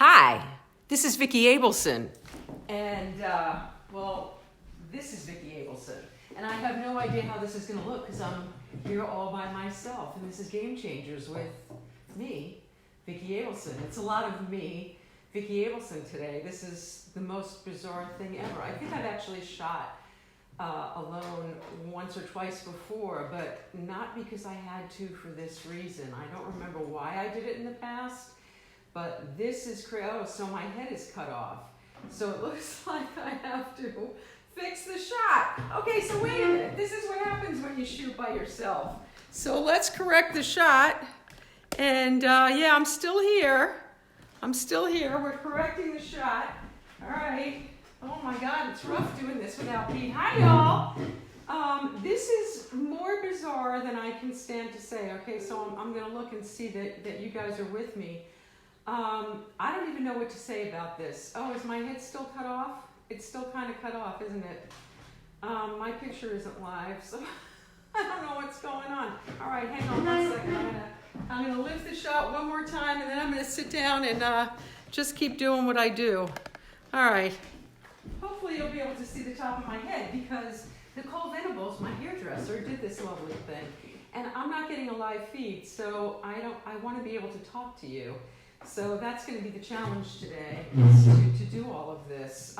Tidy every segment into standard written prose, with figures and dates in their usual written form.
Hi, this is Vicki Abelson, and this is Vicki Abelson, and I have no idea how this is going to look because I'm here all by myself, and this is Game Changers with me, Vicki Abelson. It's a lot of me, Vicki Abelson today. This is the most bizarre thing ever. I think I've actually shot alone once or twice before, but not because I had to for this reason. I don't remember why I did it in the past. But this is so my head is cut off. So it looks like I have to fix the shot. Okay, so wait a minute. This is what happens when you shoot by yourself. So let's correct the shot. And yeah, I'm still here. We're correcting the shot. All right. Oh my God, it's rough doing this without Pete. Hi, y'all. This is more bizarre than I can stand to say. Okay, so I'm going to look and see that you guys are with me. I don't even know what to say about this. Oh, is my head still cut off? It's still kind of cut off, isn't it? My picture isn't live, so I don't know what's going on. All right, hang on 1 second. I'm gonna lift the shot one more time, and then I'm gonna sit down and just keep doing what I do. All right. Hopefully you'll be able to see the top of my head because Nicole Venables, my hairdresser, did this lovely thing, and I'm not getting a live feed, so I want to be able to talk to you. So that's going to be the challenge today, is to do all of this.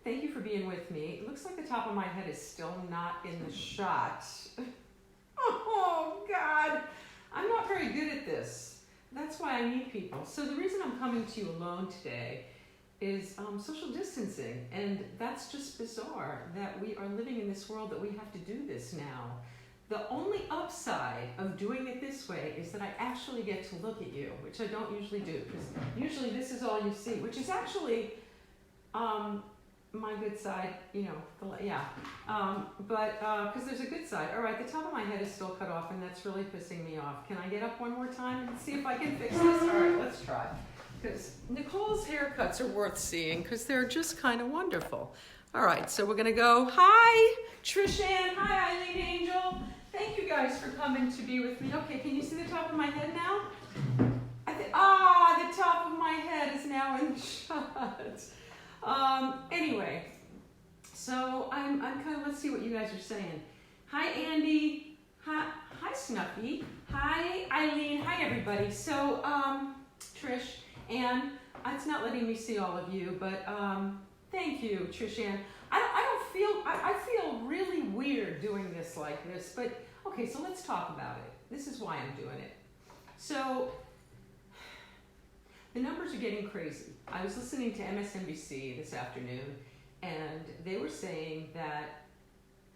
Thank you for being with me. It looks like the top of my head is still not in the shot. Oh, God. I'm not very good at this. That's why I need people. So the reason I'm coming to you alone today is social distancing. And that's just bizarre that we are living in this world that we have to do this now. The only upside of doing it this way is that I actually get to look at you, which I don't usually do, because usually this is all you see, which is actually my good side, but because there's a good side. All right, the top of my head is still cut off, and that's really pissing me off. Can I get up one more time and see if I can fix this? All right, let's try. Because Nicole's haircuts are worth seeing, because they're just kind of wonderful. All right, so we're going to go, hi, Trish Ann, hi, Eileen Angel. Thank you guys for coming to be with me. Okay, can you see the top of my head now? The top of my head is now in the shot. Anyway, so I'm kind of, let's see what you guys are saying. Hi, Andy. Hi, Snuffy. Hi, Eileen. Hi, everybody. So, Trish, Ann, it's not letting me see all of you, but thank you, Trish Ann. I feel really weird doing this like this, but okay, so let's talk about it. This is why I'm doing it. So, the numbers are getting crazy. I was listening to MSNBC this afternoon, and they were saying that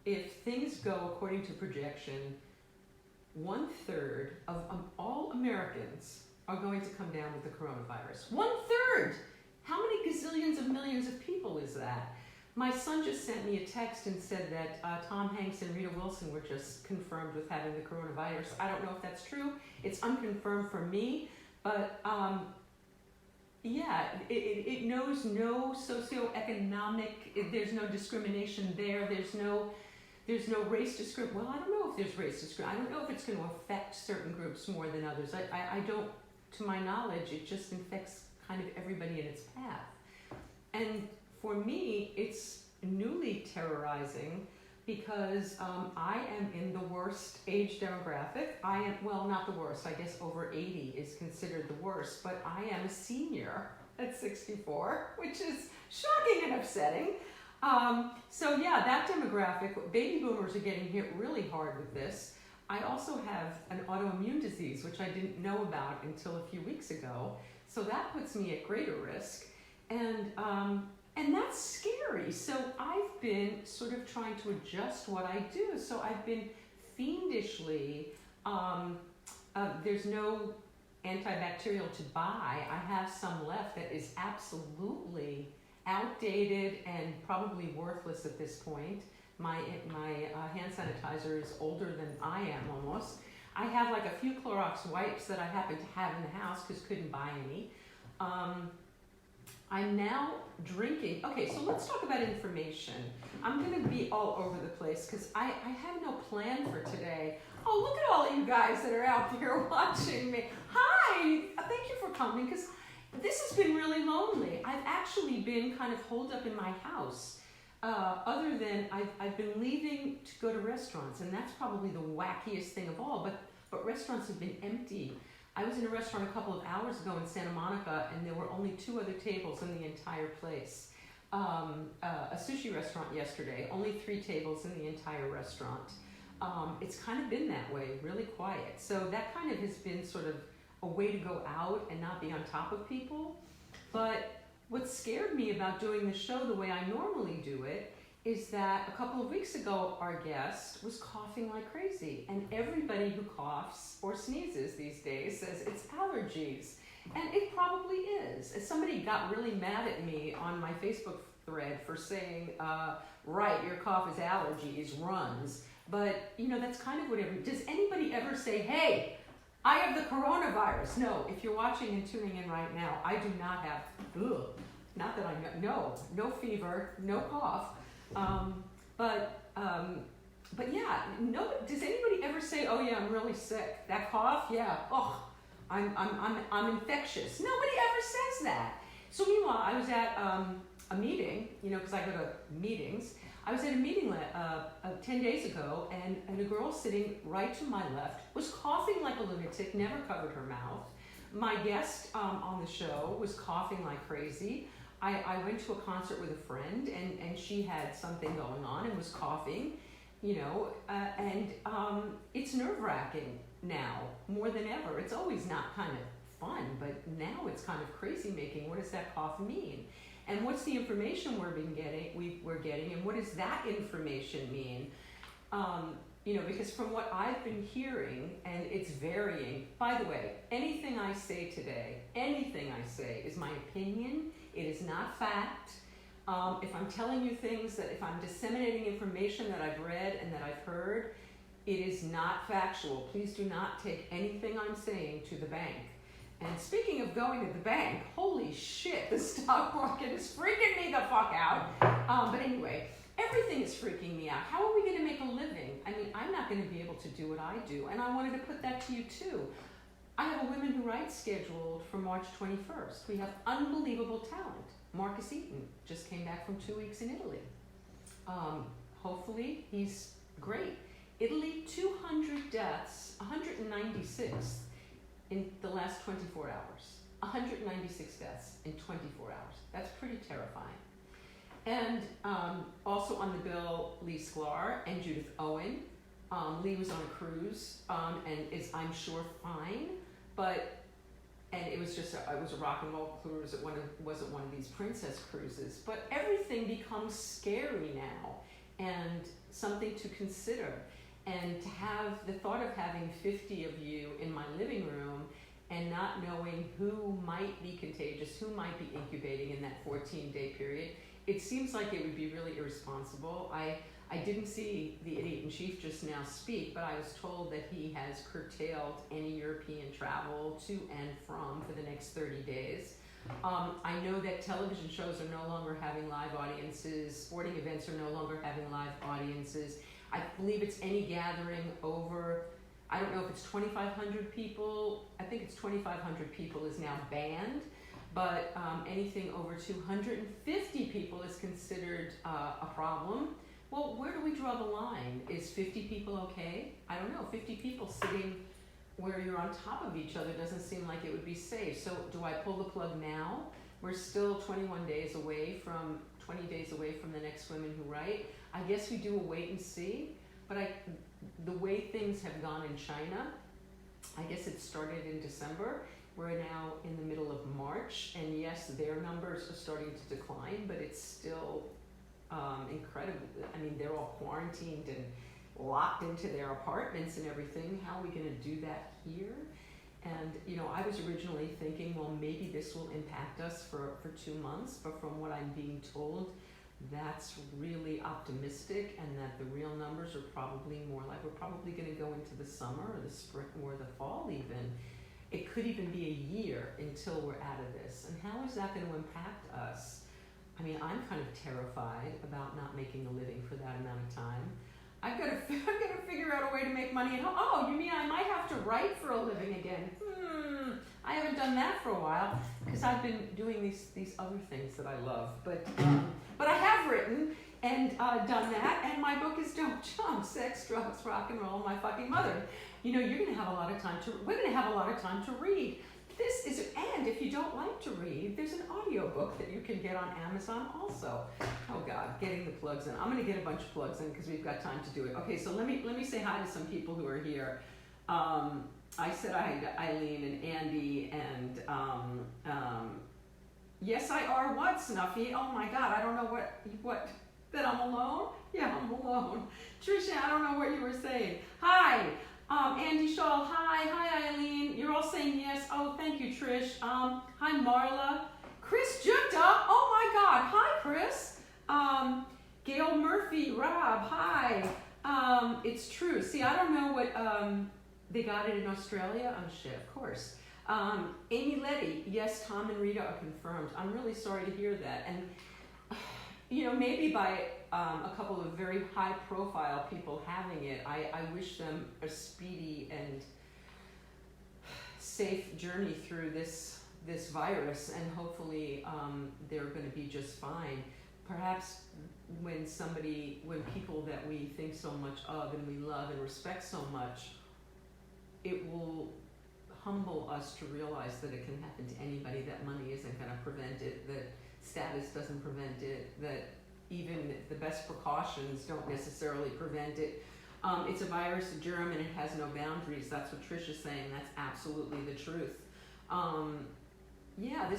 if things go according to projection, 1/3 of all Americans are going to come down with the coronavirus. 1/3! How many gazillions of millions of people is that? My son just sent me a text and said that Tom Hanks and Rita Wilson were just confirmed with having the coronavirus. I don't know if that's true. It's unconfirmed for me, but yeah, it knows no socioeconomic, there's no discrimination there, there's no race discrimination. Well, I don't know if there's race discrimination. I don't know if it's going to affect certain groups more than others. I don't, to my knowledge, it just infects kind of everybody in its path. And for me, it's newly terrorizing because I am in the worst age demographic. Not the worst, I guess over 80 is considered the worst, but I am a senior at 64, which is shocking and upsetting. So yeah, that demographic, baby boomers are getting hit really hard with this. I also have an autoimmune disease, which I didn't know about until a few weeks ago. So that puts me at greater risk. And that's scary. So I've been sort of trying to adjust what I do. So I've been fiendishly, there's no antibacterial to buy. I have some left that is absolutely outdated and probably worthless at this point. My hand sanitizer is older than I am almost. I have like a few Clorox wipes that I happen to have in the house because couldn't buy any. I'm now drinking. Okay, so let's talk about information. I'm going to be all over the place because I have no plan for today. Oh, look at all you guys that are out there watching me. Hi! Thank you for coming because This has been really lonely. I've actually been kind of holed up in my house. Other than I've been leaving to go to restaurants, and that's probably the wackiest thing of all, but restaurants have been empty. I was in a restaurant a couple of hours ago in Santa Monica, and there were only 2 other tables in the entire place. A sushi restaurant yesterday, only 3 tables in the entire restaurant. It's kind of been that way, really quiet. So that kind of has been sort of a way to go out and not be on top of people. But what scared me about doing the show the way I normally do it is that a couple of weeks ago, our guest was coughing like crazy. And everybody who coughs or sneezes these days says it's allergies. And it probably is. As somebody got really mad at me on my Facebook thread for saying, right, your cough is allergies, runs. But, that's kind of whatever. Does anybody ever say, hey, I have the coronavirus? No, if you're watching and tuning in right now, I do not have, not that I know, no fever, no cough. But yeah, no. Does anybody ever say, oh yeah, I'm really sick? That cough, yeah, I'm infectious. Nobody ever says that. So meanwhile, I was at a meeting, because I go to meetings. I was at a meeting 10 days ago, and a girl sitting right to my left was coughing like a lunatic, never covered her mouth. My guest on the show was coughing like crazy. I went to a concert with a friend, and she had something going on and was coughing, and it's nerve-wracking now, more than ever. It's always not kind of fun, but now it's kind of crazy-making. What does that cough mean? And what's the information we're getting, and what does that information mean? Because from what I've been hearing, and it's varying. By the way, anything I say today, is my opinion. It is not fact. If I'm telling you things, if I'm disseminating information that I've read and that I've heard, it is not factual. Please do not take anything I'm saying to the bank. And speaking of going to the bank, holy shit, the stock market is freaking me the fuck out. But anyway, everything is freaking me out. How are we going to make a living? I mean, I'm not going to be able to do what I do. And I wanted to put that to you too. I have a Women Who Write scheduled for March 21st. We have unbelievable talent. Marcus Eaton just came back from 2 weeks in Italy. Hopefully, he's great. Italy, 200 deaths, 196 in the last 24 hours. 196 deaths in 24 hours. That's pretty terrifying. And also on the bill, Lee Sklar and Judith Owen. Lee was on a cruise and is, I'm sure, fine. And it was a rock and roll cruise. It wasn't one of these princess cruises. But everything becomes scary now and something to consider. And to have the thought of having 50 of you in my living room and not knowing who might be contagious, who might be incubating in that 14-day period, it seems like it would be really irresponsible. I didn't see the idiot-in-chief just now speak, but I was told that he has curtailed any European travel to and from for the next 30 days. I know that television shows are no longer having live audiences, sporting events are no longer having live audiences. I believe it's any gathering over, I don't know if it's 2,500 people. I think it's 2,500 people is now banned, but anything over 250 people is considered a problem. Well, where do we draw the line? Is 50 people okay? I don't know. 50 people sitting where you're on top of each other doesn't seem like it would be safe. So do I pull the plug now? We're still 20 days away from the next Women Who Write. I guess we do a wait and see, but the way things have gone in China, I guess it started in December. We're now in the middle of March, and yes, their numbers are starting to decline, but it's still incredible. I mean, they're all quarantined and locked into their apartments and everything. How are we going to do that here? And, I was originally thinking, well, maybe this will impact us for 2 months, but from what I'm being told, that's really optimistic, and that the real numbers are probably more like we're probably going to go into the summer or the spring or the fall even. It could even be a year until we're out of this. And how is that going to impact us? I mean, I'm kind of terrified about not making a living for that amount of time. I've got to figure out a way to make money at home. Oh, you mean I might have to write for a living again? I I haven't done that for a while because I've been doing these other things that I love. But I have written and done that, and my book is Don't Jump: Sex, Drugs, Rock and Roll, My Fucking Mother. You know, we're gonna have a lot of time to read. And if you don't like to read, there's an audiobook that you can get on Amazon also. Oh God, getting the plugs in. I'm gonna get a bunch of plugs in because we've got time to do it. Okay, so let me say hi to some people who are here. I said hi to Eileen and Andy and yes I are what, Snuffy? Oh my God, I don't know what that I'm alone? Yeah, I'm alone. Trisha, I don't know what you were saying. Hi. Andy Shaw, hi Eileen. You're all saying yes. Oh, thank you, Trish. Hi Marla. Chris Junta, oh my God, hi Chris. Gail Murphy, Rob, hi. It's true. See, I don't know what, they got it in Australia? Oh shit, of course. Amy Letty, yes, Tom and Rita are confirmed. I'm really sorry to hear that. And, you know, maybe by a couple of very high profile people having it, I wish them a speedy and safe journey through this virus, and hopefully they're going to be just fine. Perhaps when people that we think so much of and we love and respect so much, it will humble us to realize that it can happen to anybody, that money isn't going to prevent it, that status doesn't prevent it, that even the best precautions don't necessarily prevent it. It's a virus, a germ, and it has no boundaries. That's what Trish is saying. That's absolutely the truth. Yeah,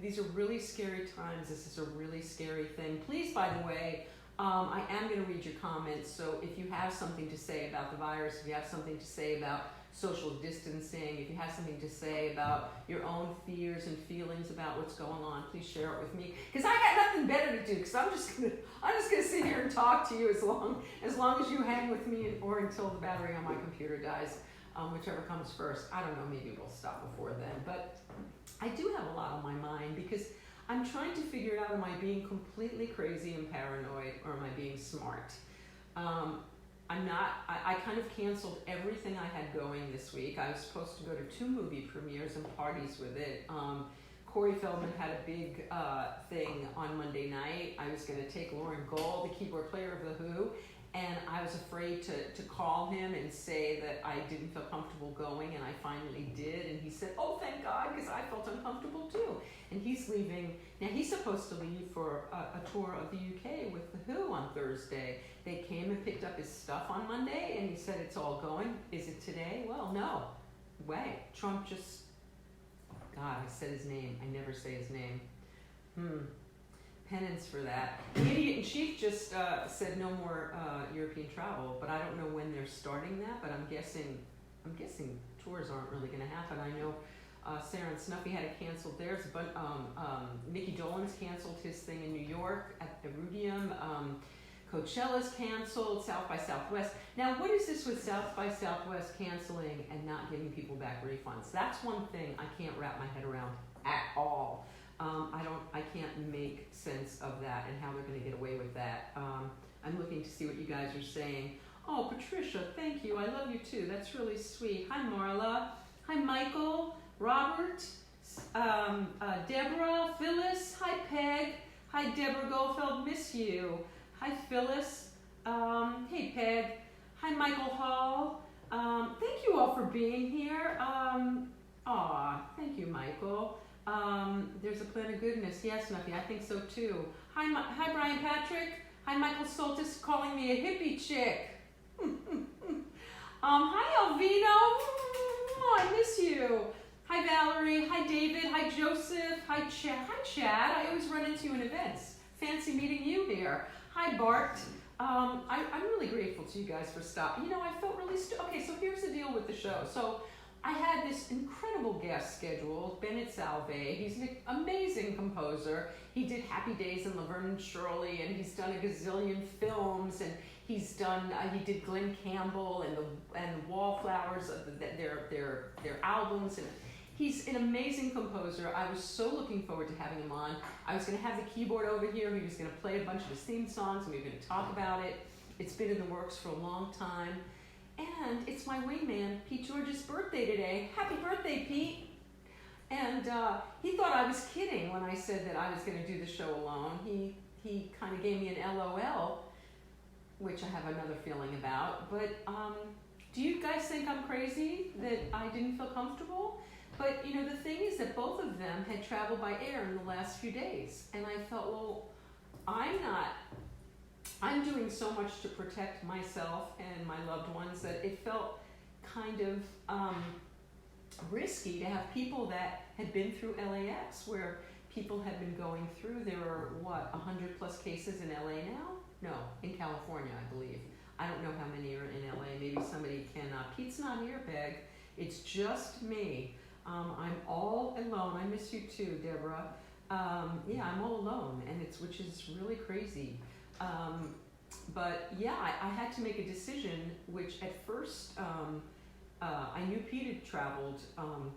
these are really scary times. This is a really scary thing. Please, by the way, I am going to read your comments, so if you have something to say about the virus, if you have something to say about social distancing, if you have something to say about your own fears and feelings about what's going on, please share it with me. Because I got nothing better to do, because I'm just gonna sit here and talk to you as long as you hang with me, or until the battery on my computer dies, whichever comes first. I don't know, maybe we'll stop before then. But I do have a lot on my mind, because I'm trying to figure out, am I being completely crazy and paranoid, or am I being smart? I'm not. I kind of canceled everything I had going this week. I was supposed to go to 2 movie premieres and parties with it. Corey Feldman had a big thing on Monday night. I was going to take Lauren Gold, the keyboard player of The Who, and I was afraid to call him and say that I didn't feel comfortable going, and I finally did. And he said, oh, thank God, because I felt uncomfortable too. And he's leaving. Now, he's supposed to leave for a tour of the UK with The Who on Thursday. They came and picked up his stuff on Monday, and he said it's all going. Is it today? Well, no. Way. Trump just... Oh, God, I said his name. I never say his name. Penance for that. The idiot in chief just said no more European travel, but I don't know when they're starting that, but I'm guessing tours aren't really going to happen. I know Sarah and Snuffy had to cancel theirs, but Mickey Dolenz canceled his thing in New York at Iridium. Coachella's canceled, South by Southwest. Now, what is this with South by Southwest canceling and not giving people back refunds? That's one thing I can't wrap my head around at all. I can't make sense of that and how they're going to get away with that. I'm looking to see what you guys are saying. Oh, Patricia, thank you. I love you too. That's really sweet. Hi, Marla. Hi, Michael, Robert, Deborah, Phyllis. Hi, Peg. Hi, Deborah Goldfeld. Miss you. Hi, Phyllis. Hey, Peg. Hi, Michael Hall. Thank you all for being here. Thank you, Michael. There's a plan of goodness. Yes, Nuffy, I think so too. Hi, Brian Patrick. Hi, Michael Soltis calling me a hippie chick. Hi, Alvino. I miss you. Hi, Valerie. Hi, David. Hi, Joseph. Hi, Chad. I always run into you in events. Fancy meeting you here. Hi, Bart. I'm really grateful to you guys for stopping. You know, I felt really okay, so here's the deal with the show. So I had this incredible guest scheduled, Bennett Salve. He's an amazing composer. He did Happy Days and Laverne and Shirley, and he's done a gazillion films, and he did Glenn Campbell and the Wallflowers, their albums, and he's an amazing composer. I was so looking forward to having him on. I was going to have the keyboard over here. He was going to play a bunch of his theme songs, and we were going to talk about it. It's been in the works for a long time. And it's my wingman, Pete George's birthday today. Happy birthday, Pete. And he thought I was kidding when I said that I was going to do the show alone. He kind of gave me an LOL, which I have another feeling about. But do you guys think I'm crazy that I didn't feel comfortable? But you know, the thing is that both of them had traveled by air in the last few days, and I thought, well, I'm doing so much to protect myself and my loved ones that it felt kind of risky to have people that had been through LAX, where people had been going through. There are, 100 plus cases in LA now? No, in California, I believe. I don't know how many are in LA. Maybe somebody can. Pete's not here, Peg. It's just me. I'm all alone. I miss you too, Deborah. Yeah, I'm all alone, and which is really crazy. But yeah, I had to make a decision, which at first I knew Pete had traveled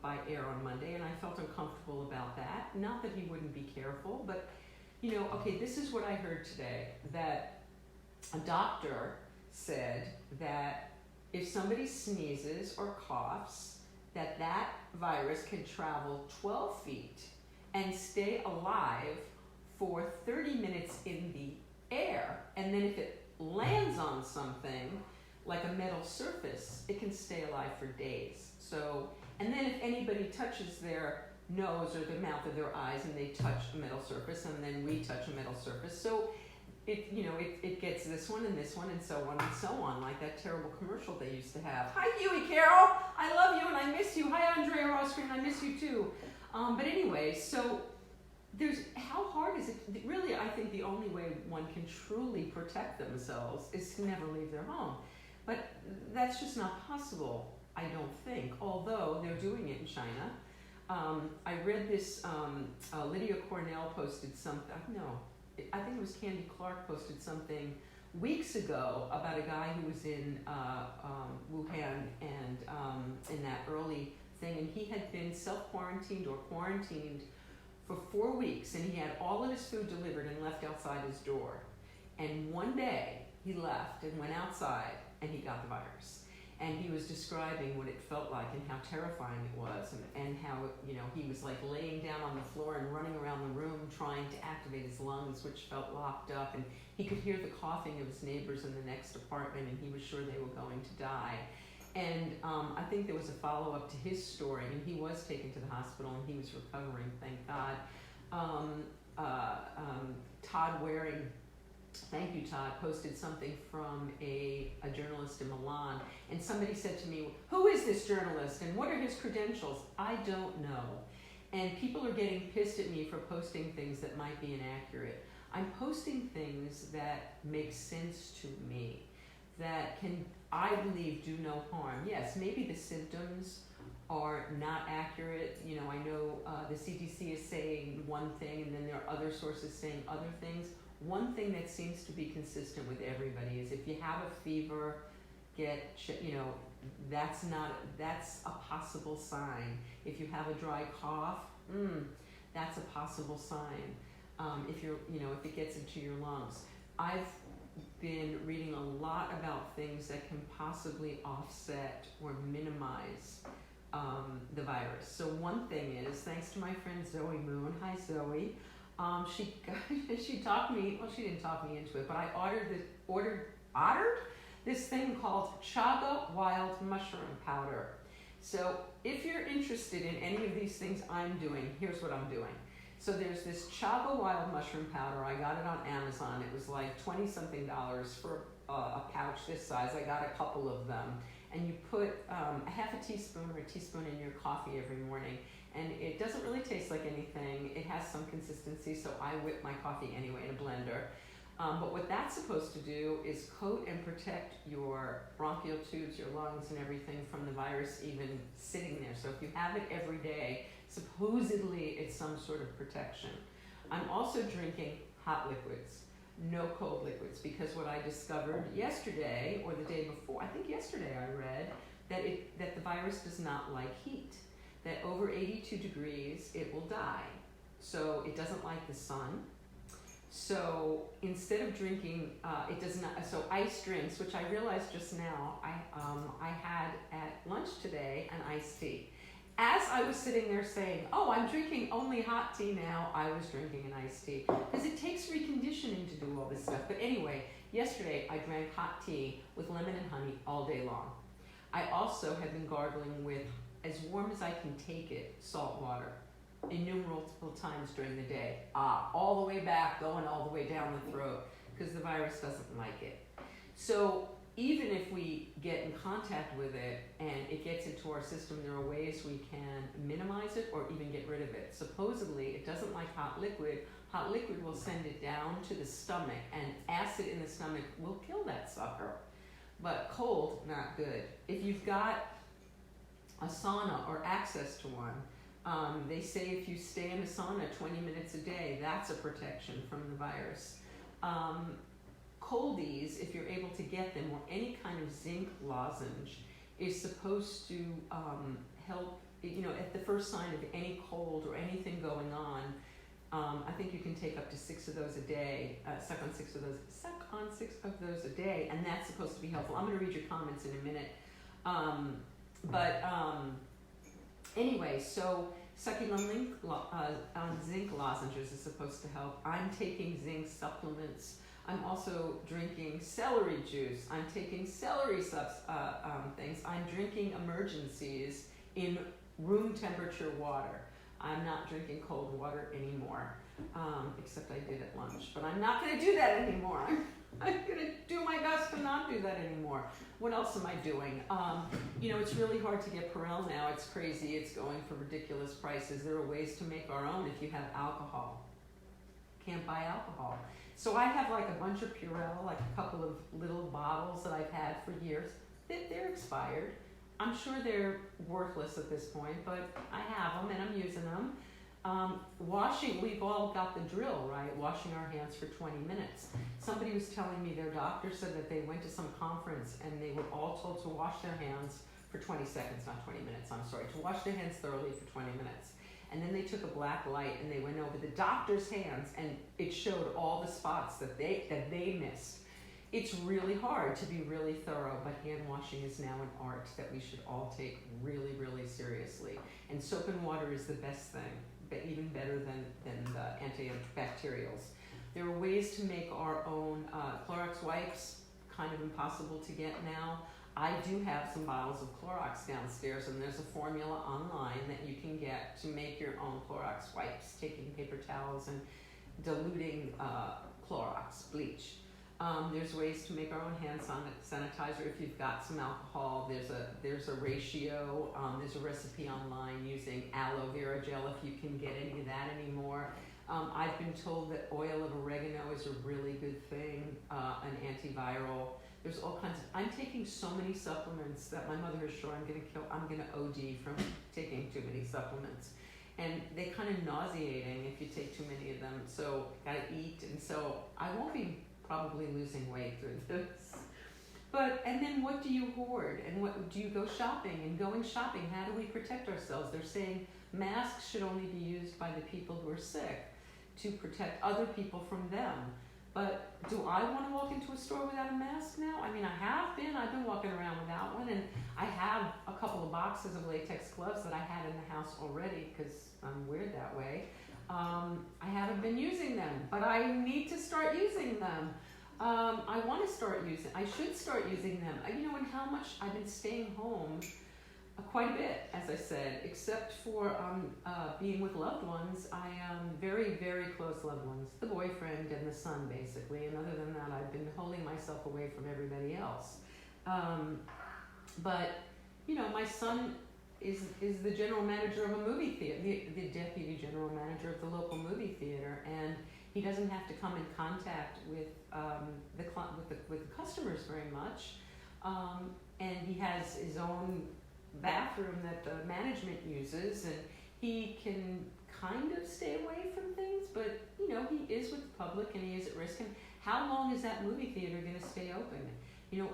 by air on Monday, and I felt uncomfortable about that. Not that he wouldn't be careful, but you know, okay, this is what I heard today, that a doctor said that if somebody sneezes or coughs, that virus can travel 12 feet and stay alive for 30 minutes in the air, and then if it lands on something like a metal surface, it can stay alive for days. So, and then if anybody touches their nose or their mouth or their eyes and they touch a metal surface, and then we touch a metal surface, so it gets this one and so on and so on, like that terrible commercial they used to have. Hi, Huey Carroll, I love you and I miss you. Hi, Andrea Roscreen, I miss you too. But anyway, so how hard is it? Really, I think the only way one can truly protect themselves is to never leave their home. But that's just not possible, I don't think, although they're doing it in China. I read this, Lydia Cornell posted something, I think it was Candy Clark posted something weeks ago about a guy who was in Wuhan and in that early thing, and he had been self-quarantined or quarantined for 4 weeks, and he had all of his food delivered and left outside his door. And one day he left and went outside and he got the virus. And he was describing what it felt like and how terrifying it was, and how, he was like laying down on the floor and running around the room trying to activate his lungs, which felt locked up, and he could hear the coughing of his neighbors in the next apartment, and he was sure they were going to die. And I think there was a follow-up to his story, and he was taken to the hospital and he was recovering, thank God. Todd Waring, thank you, Todd, posted something from a journalist in Milan, and somebody said to me, who is this journalist and what are his credentials? I don't know. And people are getting pissed at me for posting things that might be inaccurate. I'm posting things that make sense to me, that can, I believe, do no harm. Yes, maybe the symptoms are not accurate. I know the CDC is saying one thing, and then there are other sources saying other things. One thing that seems to be consistent with everybody is if you have a fever, that's a possible sign. If you have a dry cough, that's a possible sign. If it gets into your lungs. I've been reading a lot about things that can possibly offset or minimize the virus. So one thing is, thanks to my friend Zoe Moon, hi Zoe, she talked me, well, she didn't talk me into it, but I ordered this thing called Chaga Wild Mushroom Powder. So if you're interested in any of these things I'm doing, here's what I'm doing. So there's this Chaga Wild Mushroom Powder. I got it on Amazon. It was like $20-something for a pouch this size. I got a couple of them. And you put a half a teaspoon or a teaspoon in your coffee every morning. And it doesn't really taste like anything. It has some consistency, so I whip my coffee anyway in a blender. But what that's supposed to do is coat and protect your bronchial tubes, your lungs, and everything from the virus even sitting there. So if you have it every day, supposedly it's some sort of protection. I'm also drinking hot liquids, no cold liquids, because what I discovered yesterday or the day before, I think yesterday I read that the virus does not like heat. That over 82 degrees, it will die. So it doesn't like the sun. So instead of drinking, it does not, so ice drinks, which I realized just now, I had at lunch today an iced tea. as I was sitting there saying, oh, I'm drinking only hot tea now, I was drinking an iced tea. Because it takes reconditioning to do all this stuff. But anyway, yesterday I drank hot tea with lemon and honey all day long. I also have been gargling with, as warm as I can take it, salt water innumerable times during the day. All the way back, going all the way down the throat, because the virus doesn't like it. So even if we get in contact with it and it gets into our system, there are ways we can minimize it or even get rid of it. Supposedly, it doesn't like hot liquid. Hot liquid will send it down to the stomach, and acid in the stomach will kill that sucker. But cold, not good. If you've got a sauna or access to one, they say if you stay in a sauna 20 minutes a day, that's a protection from the virus. Coldies, if you're able to get them, or any kind of zinc lozenge, is supposed to help, at the first sign of any cold or anything going on. I think you can take up to 6 of those a day, suck on 6 of those a day, and that's supposed to be helpful. I'm going to read your comments in a minute. Anyway, so sucking on zinc lozenges is supposed to help. I'm taking zinc supplements. I'm also drinking celery juice. I'm taking celery things. I'm drinking emergencies in room temperature water. I'm not drinking cold water anymore, except I did at lunch. But I'm not going to do that anymore. I'm going to do my best to not do that anymore. What else am I doing? It's really hard to get Perel now. It's crazy. It's going for ridiculous prices. There are ways to make our own if you have alcohol. Can't buy alcohol. So I have like a bunch of Purell, like a couple of little bottles that I've had for years. They're expired. I'm sure they're worthless at this point, but I have them and I'm using them. Washing, we've all got the drill, right? Washing our hands for 20 minutes. Somebody was telling me their doctor said that they went to some conference and they were all told to wash their hands for 20 seconds, not 20 minutes, I'm sorry, to wash their hands thoroughly for 20 minutes. And then they took a black light and they went over the doctor's hands and it showed all the spots that they missed. It's really hard to be really thorough, but hand washing is now an art that we should all take really, really seriously. And soap and water is the best thing, but even better than the antibacterials. There are ways to make our own Clorox wipes, kind of impossible to get now. I do have some bottles of Clorox downstairs, and there's a formula online that you can get to make your own Clorox wipes, taking paper towels and diluting Clorox bleach. There's ways to make our own hand sanitizer if you've got some alcohol. There's a ratio. There's a recipe online using aloe vera gel if you can get any of that anymore. I've been told that oil of oregano is a really good thing, an antiviral. There's all kinds of. I'm taking so many supplements that my mother is sure I'm gonna OD from taking too many supplements, and they're kind of nauseating if you take too many of them. So gotta eat, and so I won't be probably losing weight through this. And then what do you hoard? And what do you go shopping? And going shopping, how do we protect ourselves? They're saying masks should only be used by the people who are sick to protect other people from them. But do I want to walk into a store without a mask now? I mean, I've been walking around without one, and I have a couple of boxes of latex gloves that I had in the house already because I'm weird that way. I haven't been using them, but I need to start using them. I should start using them. And how much I've been staying home quite a bit, as I said, except for being with loved ones. I am very, very close loved ones, the boyfriend and the son, basically. And other than that, I've been holding myself away from everybody else. My son is the general manager of a movie theater, the deputy general manager of the local movie theater, and he doesn't have to come in contact with the customers very much, and he has his own bathroom that the management uses, and he can kind of stay away from things, but he is with the public and he is at risk. And how long is that movie theater going to stay open?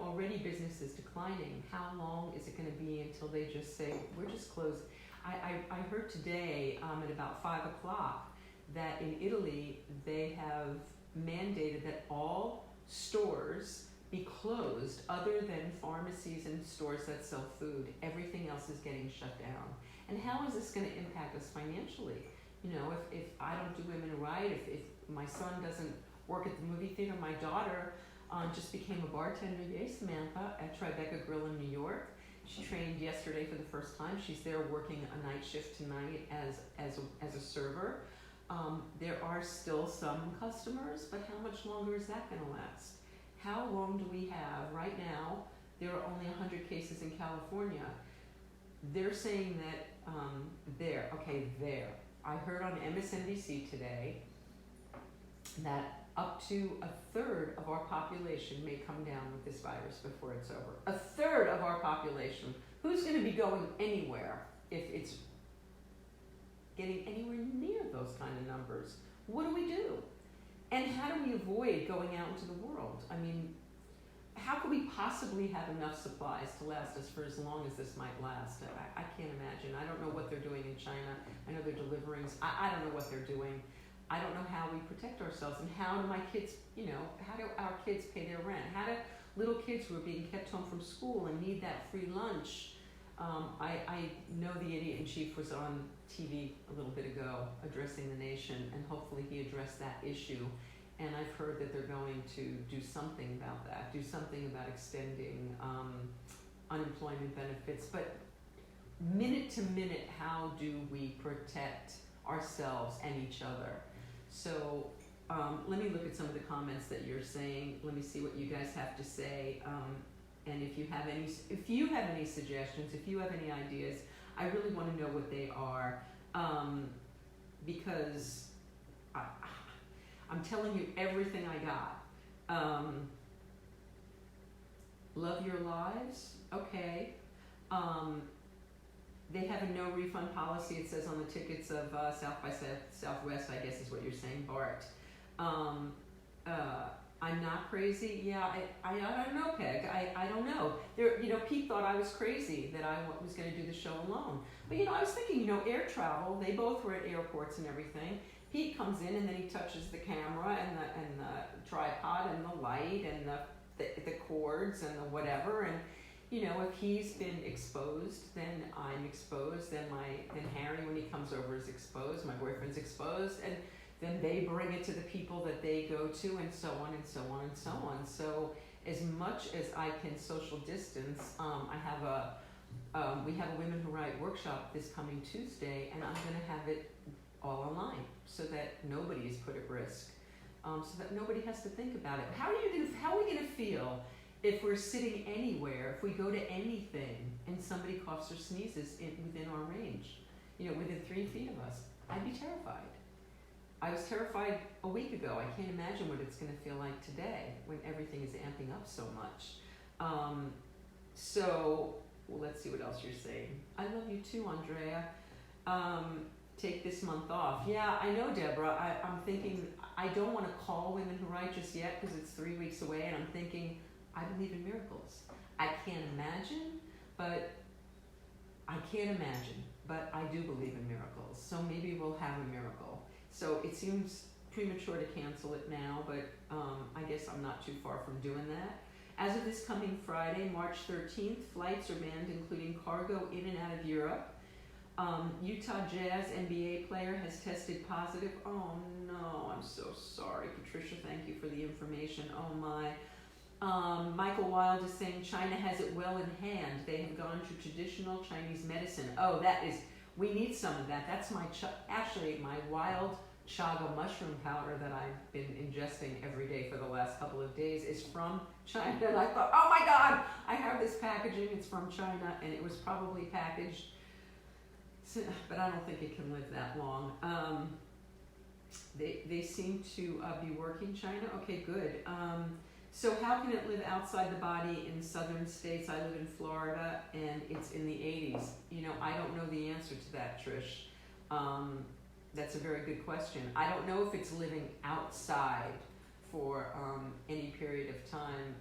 Already business is declining. How long is it going to be until they just say, we're just closed? I heard today at about 5 o'clock that in Italy they have mandated that all stores be closed other than pharmacies and stores that sell food. Everything else is getting shut down. And how is this going to impact us financially? You know, if I don't do Women Who Write, if my son doesn't work at the movie theater, my daughter just became a bartender, yay Samantha, at Tribeca Grill in New York. She trained yesterday for the first time. She's there working a night shift tonight as a server. There are still some customers, but how much longer is that going to last? How long do we have? Right now, there are only 100 cases in California. They're saying that I heard on MSNBC today that up to a third of our population may come down with this virus before it's over. A third of our population. Who's going to be going anywhere if it's getting anywhere near those kind of numbers? What do we do? And how do we avoid going out into the world? I mean, how could we possibly have enough supplies to last us for as long as this might last? I can't imagine. I don't know what they're doing in China. I know they're delivering. I don't know what they're doing. I don't know how we protect ourselves, and how do my kids, how do our kids pay their rent? How do little kids who are being kept home from school and need that free lunch? I know the idiot-in-chief was on TV a little bit ago addressing the nation, and hopefully he addressed that issue. And I've heard that they're going to do something about that, do something about extending unemployment benefits. But minute to minute, how do we protect ourselves and each other? So let me look at some of the comments that you're saying. Let me see what you guys have to say. And if you have any suggestions, if you have any ideas, I really want to know what they are, because I'm telling you everything I got. Love your lives, okay. They have a no refund policy, it says on the tickets of South by Southwest, I guess is what you're saying, Bart. I'm not crazy. Yeah, I don't know, Peg. I don't know. Pete thought I was crazy, that I was going to do the show alone. But, I was thinking, air travel, they both were at airports and everything. Pete comes in and then he touches the camera and the tripod and the light and the cords and the whatever. And, if he's been exposed, then I'm exposed. Then Harry, when he comes over, is exposed. My boyfriend's exposed. And then they bring it to the people that they go to, and so on and so on and so on. So as much as I can social distance, we have a Women Who Write workshop this coming Tuesday, and I'm going to have it all online so that nobody is put at risk, so that nobody has to think about it. How are we going to feel if we're sitting anywhere, if we go to anything, and somebody coughs or sneezes within our range, within 3 feet of us? I'd be terrified. I was terrified a week ago. I can't imagine what it's going to feel like today when everything is amping up so much. Let's see what else you're saying. I love you too, Andrea. Take this month off. Yeah, I know, Deborah. I'm thinking I don't want to call Women Who Write just yet because it's 3 weeks away, and I'm thinking I believe in miracles. I can't imagine, but I do believe in miracles. So maybe we'll have a miracle. So it seems premature to cancel it now, but I guess I'm not too far from doing that. As of this coming Friday, March 13th, flights are banned, including cargo in and out of Europe. Utah Jazz NBA player has tested positive. Oh no, I'm so sorry. Patricia, thank you for the information. Oh my. Michael Wilde is saying China has it well in hand. They have gone to traditional Chinese medicine. Oh, we need some of that. That's my wild chaga mushroom powder that I've been ingesting every day for the last couple of days is from China. And I thought, oh my God, I have this packaging. It's from China, and it was probably packaged, but I don't think it can live that long. They seem to be working, China. Okay, good. So how can it live outside the body in southern states? I live in Florida, and it's in the 80s. I don't know the answer to that, Trish. That's a very good question. I don't know if it's living outside for any period of time.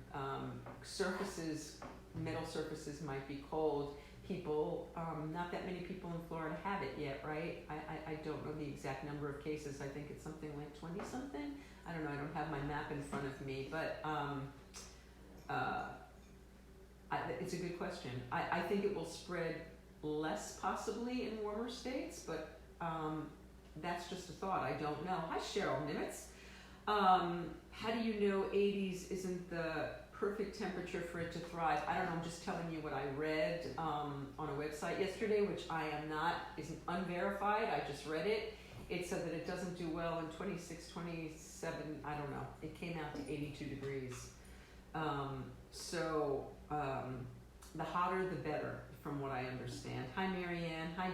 Metal surfaces might be cold. People, not that many people in Florida have it yet, right? I don't know the exact number of cases. I think it's something like 20-something. I don't know. I don't have my map in front of me, but it's a good question. I think it will spread less possibly in warmer states, but that's just a thought. I don't know. Hi, Cheryl Nimitz. How do you know 80s isn't the perfect temperature for it to thrive? I don't know. I'm just telling you what I read on a website yesterday, which I am not, isn't unverified. I just read it. It said that it doesn't do well in 26, 27, I don't know. It came out to 82 degrees. The hotter the better, from what I understand. Hi, Marianne. Hi,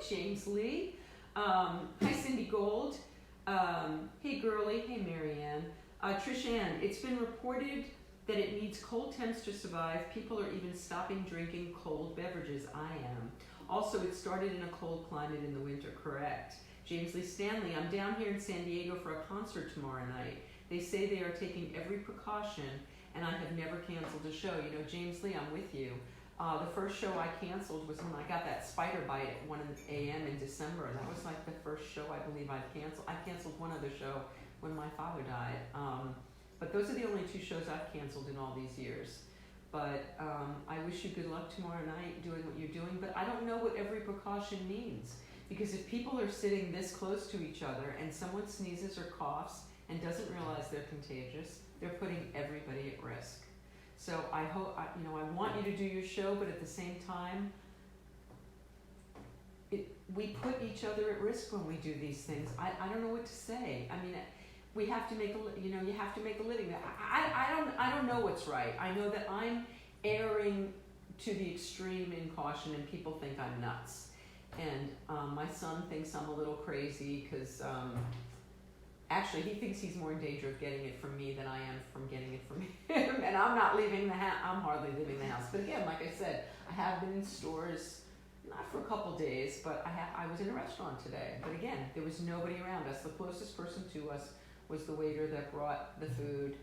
James Lee. Hi, Cindy Gold. Hey, Girly. Hey, Marianne. Trish Ann, it's been reported that it needs cold temps to survive. People are even stopping drinking cold beverages. I am. Also, it started in a cold climate in the winter, correct. James Lee Stanley, I'm down here in San Diego for a concert tomorrow night. They say they are taking every precaution, and I have never canceled a show. You know, James Lee, I'm with you. The first show I canceled was when I got that spider bite at 1 a.m. in December. That was like the first show I believe I've canceled. I canceled one other show when my father died. But those are the only 2 shows I've canceled in all these years. But I wish you good luck tomorrow night doing what you're doing. But I don't know what every precaution means. Because if people are sitting this close to each other and someone sneezes or coughs and doesn't realize they're contagious, they're putting everybody at risk. So I hope, I want you to do your show, but at the same time, we put each other at risk when we do these things. I don't know what to say. I mean, we have to make you have to make a living. I don't know what's right. I know that I'm erring to the extreme in caution, and people think I'm nuts. And my son thinks I'm a little crazy because actually he thinks he's more in danger of getting it from me than I am from getting it from him. And I'm not leaving the house. I'm hardly leaving the house. But again, like I said, I have been in stores, not for a couple days, but I was in a restaurant today. But again, there was nobody around us. The closest person to us was the waiter that brought the food.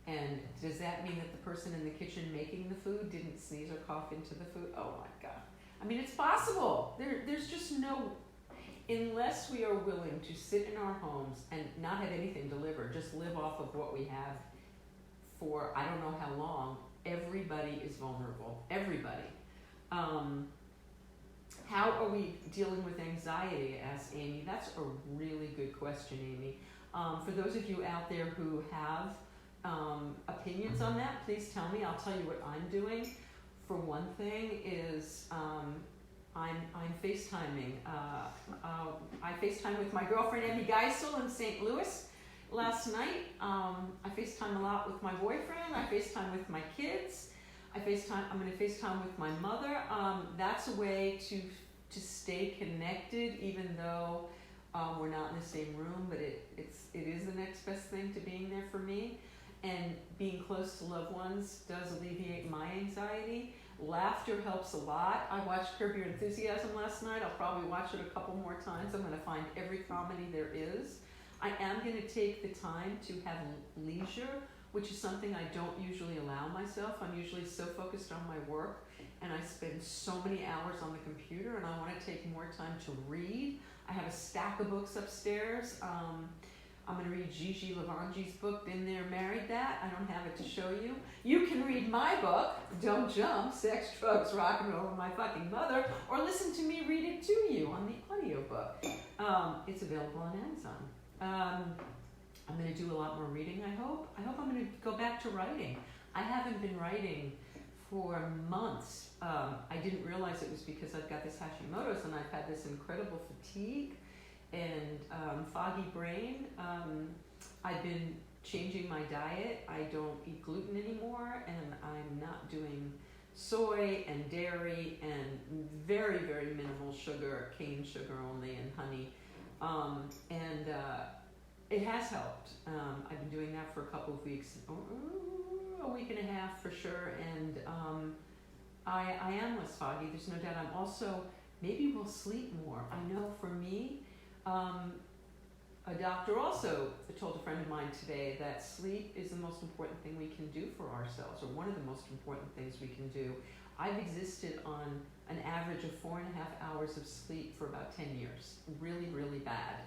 And does that mean that the person in the kitchen making the food didn't sneeze or cough into the food? Oh my God. I mean, it's possible. There's just no, unless we are willing to sit in our homes and not have anything delivered, just live off of what we have for I don't know how long, everybody is vulnerable. Everybody. How are we dealing with anxiety, asked Amy. That's a really good question, Amy. For those of you out there who have opinions on that, please tell me. I'll tell you what I'm doing. For one thing is I'm FaceTiming. I FaceTime with my girlfriend Emmy Geisel in St. Louis last night. I FaceTime a lot with my boyfriend. I FaceTime with my kids. I'm going to FaceTime with my mother. That's a way to stay connected, even though we're not in the same room. But it is the next best thing to being there for me. And being close to loved ones does alleviate my anxiety. Laughter helps a lot. I watched Curb Your Enthusiasm last night. I'll probably watch it a couple more times. I'm going to find every comedy there is. I am going to take the time to have leisure, which is something I don't usually allow myself. I'm usually so focused on my work, and I spend so many hours on the computer, and I want to take more time to read. I have a stack of books upstairs. I'm going to read Gigi Lavangi's book, Been There, Married That. I don't have it to show you. You can read my book, Don't Jump, Sex, Drugs, Rock and Roll, and My Fucking Mother, or listen to me read it to you on the audiobook. It's available on Amazon. I'm going to do a lot more reading, I hope. I hope I'm going to go back to writing. I haven't been writing for months. I didn't realize it was because I've got this Hashimoto's and I've had this incredible fatigue and foggy brain. I've been changing my diet. I don't eat gluten anymore, and I'm not doing soy and dairy and very, very minimal sugar, cane sugar only, and honey. It has helped. I've been doing that for a couple of weeks, a week and a half for sure, and I am less foggy, there's no doubt. I'm also, maybe we'll sleep more. I know for me, a doctor also told a friend of mine today that sleep is the most important thing we can do for ourselves, or one of the most important things we can do. I've existed on an average of 4.5 hours of sleep for about 10 years, really, really bad.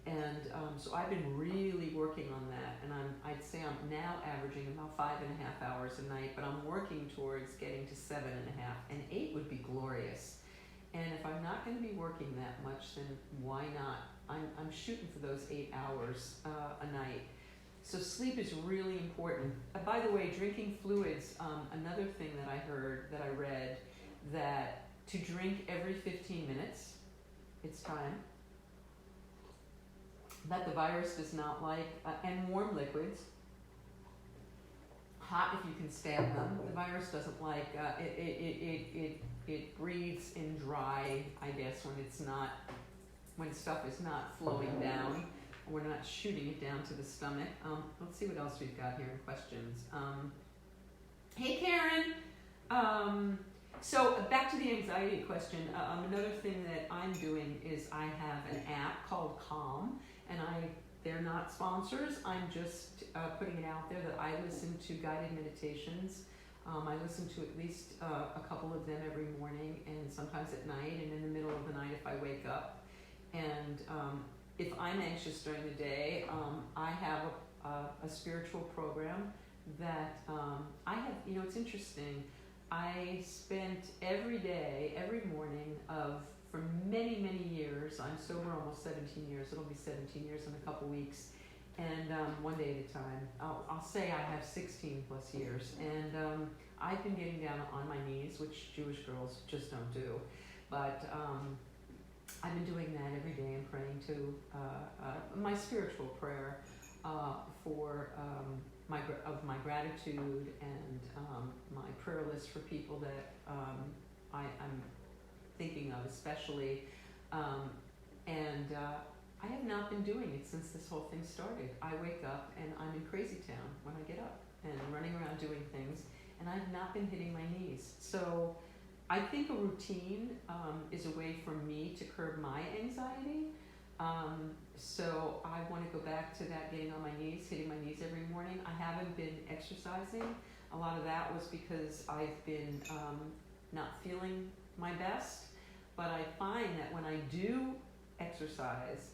And so I've been really working on that, and I'd say I'm now averaging about 5.5 hours a night, but I'm working towards getting to 7.5, and 8 would be glorious. And if I'm not going to be working that much, then why not? I'm shooting for those 8 hours a night. So sleep is really important. By the way, drinking fluids, another thing that I read, that to drink every 15 minutes, it's time, that the virus does not like, and warm liquids, hot if you can stand them. The virus doesn't like, it breathes in dry, I guess, when stuff is not flowing down. We're not shooting it down to the stomach. Let's see what else we've got here in questions. Hey, Karen. So back to the anxiety question. Another thing that I'm doing is I have an app called Calm, and they're not sponsors. I'm just putting it out there that I listen to guided meditations. I listen to at least a couple of them every morning, and sometimes at night, and in the middle of the night if I wake up. And if I'm anxious during the day, I have a spiritual program that I have, it's interesting. I spent every day, every morning for many, many years, I'm sober almost 17 years, it'll be 17 years in a couple weeks, and one day at a time. I'll say I have 16 plus years, and I've been getting down on my knees, which Jewish girls just don't do, but I've been doing that every day and praying to my spiritual prayer for my gratitude and my prayer list for people that I'm thinking of especially. And I have not been doing it since this whole thing started. I wake up and I'm in crazy town when I get up and running around doing things, and I've not been hitting my knees. So I think a routine is a way for me to curb my anxiety. So I want to go back to that, getting on my knees, hitting my knees every morning. I haven't been exercising. A lot of that was because I've been not feeling my best. But I find that when I do exercise,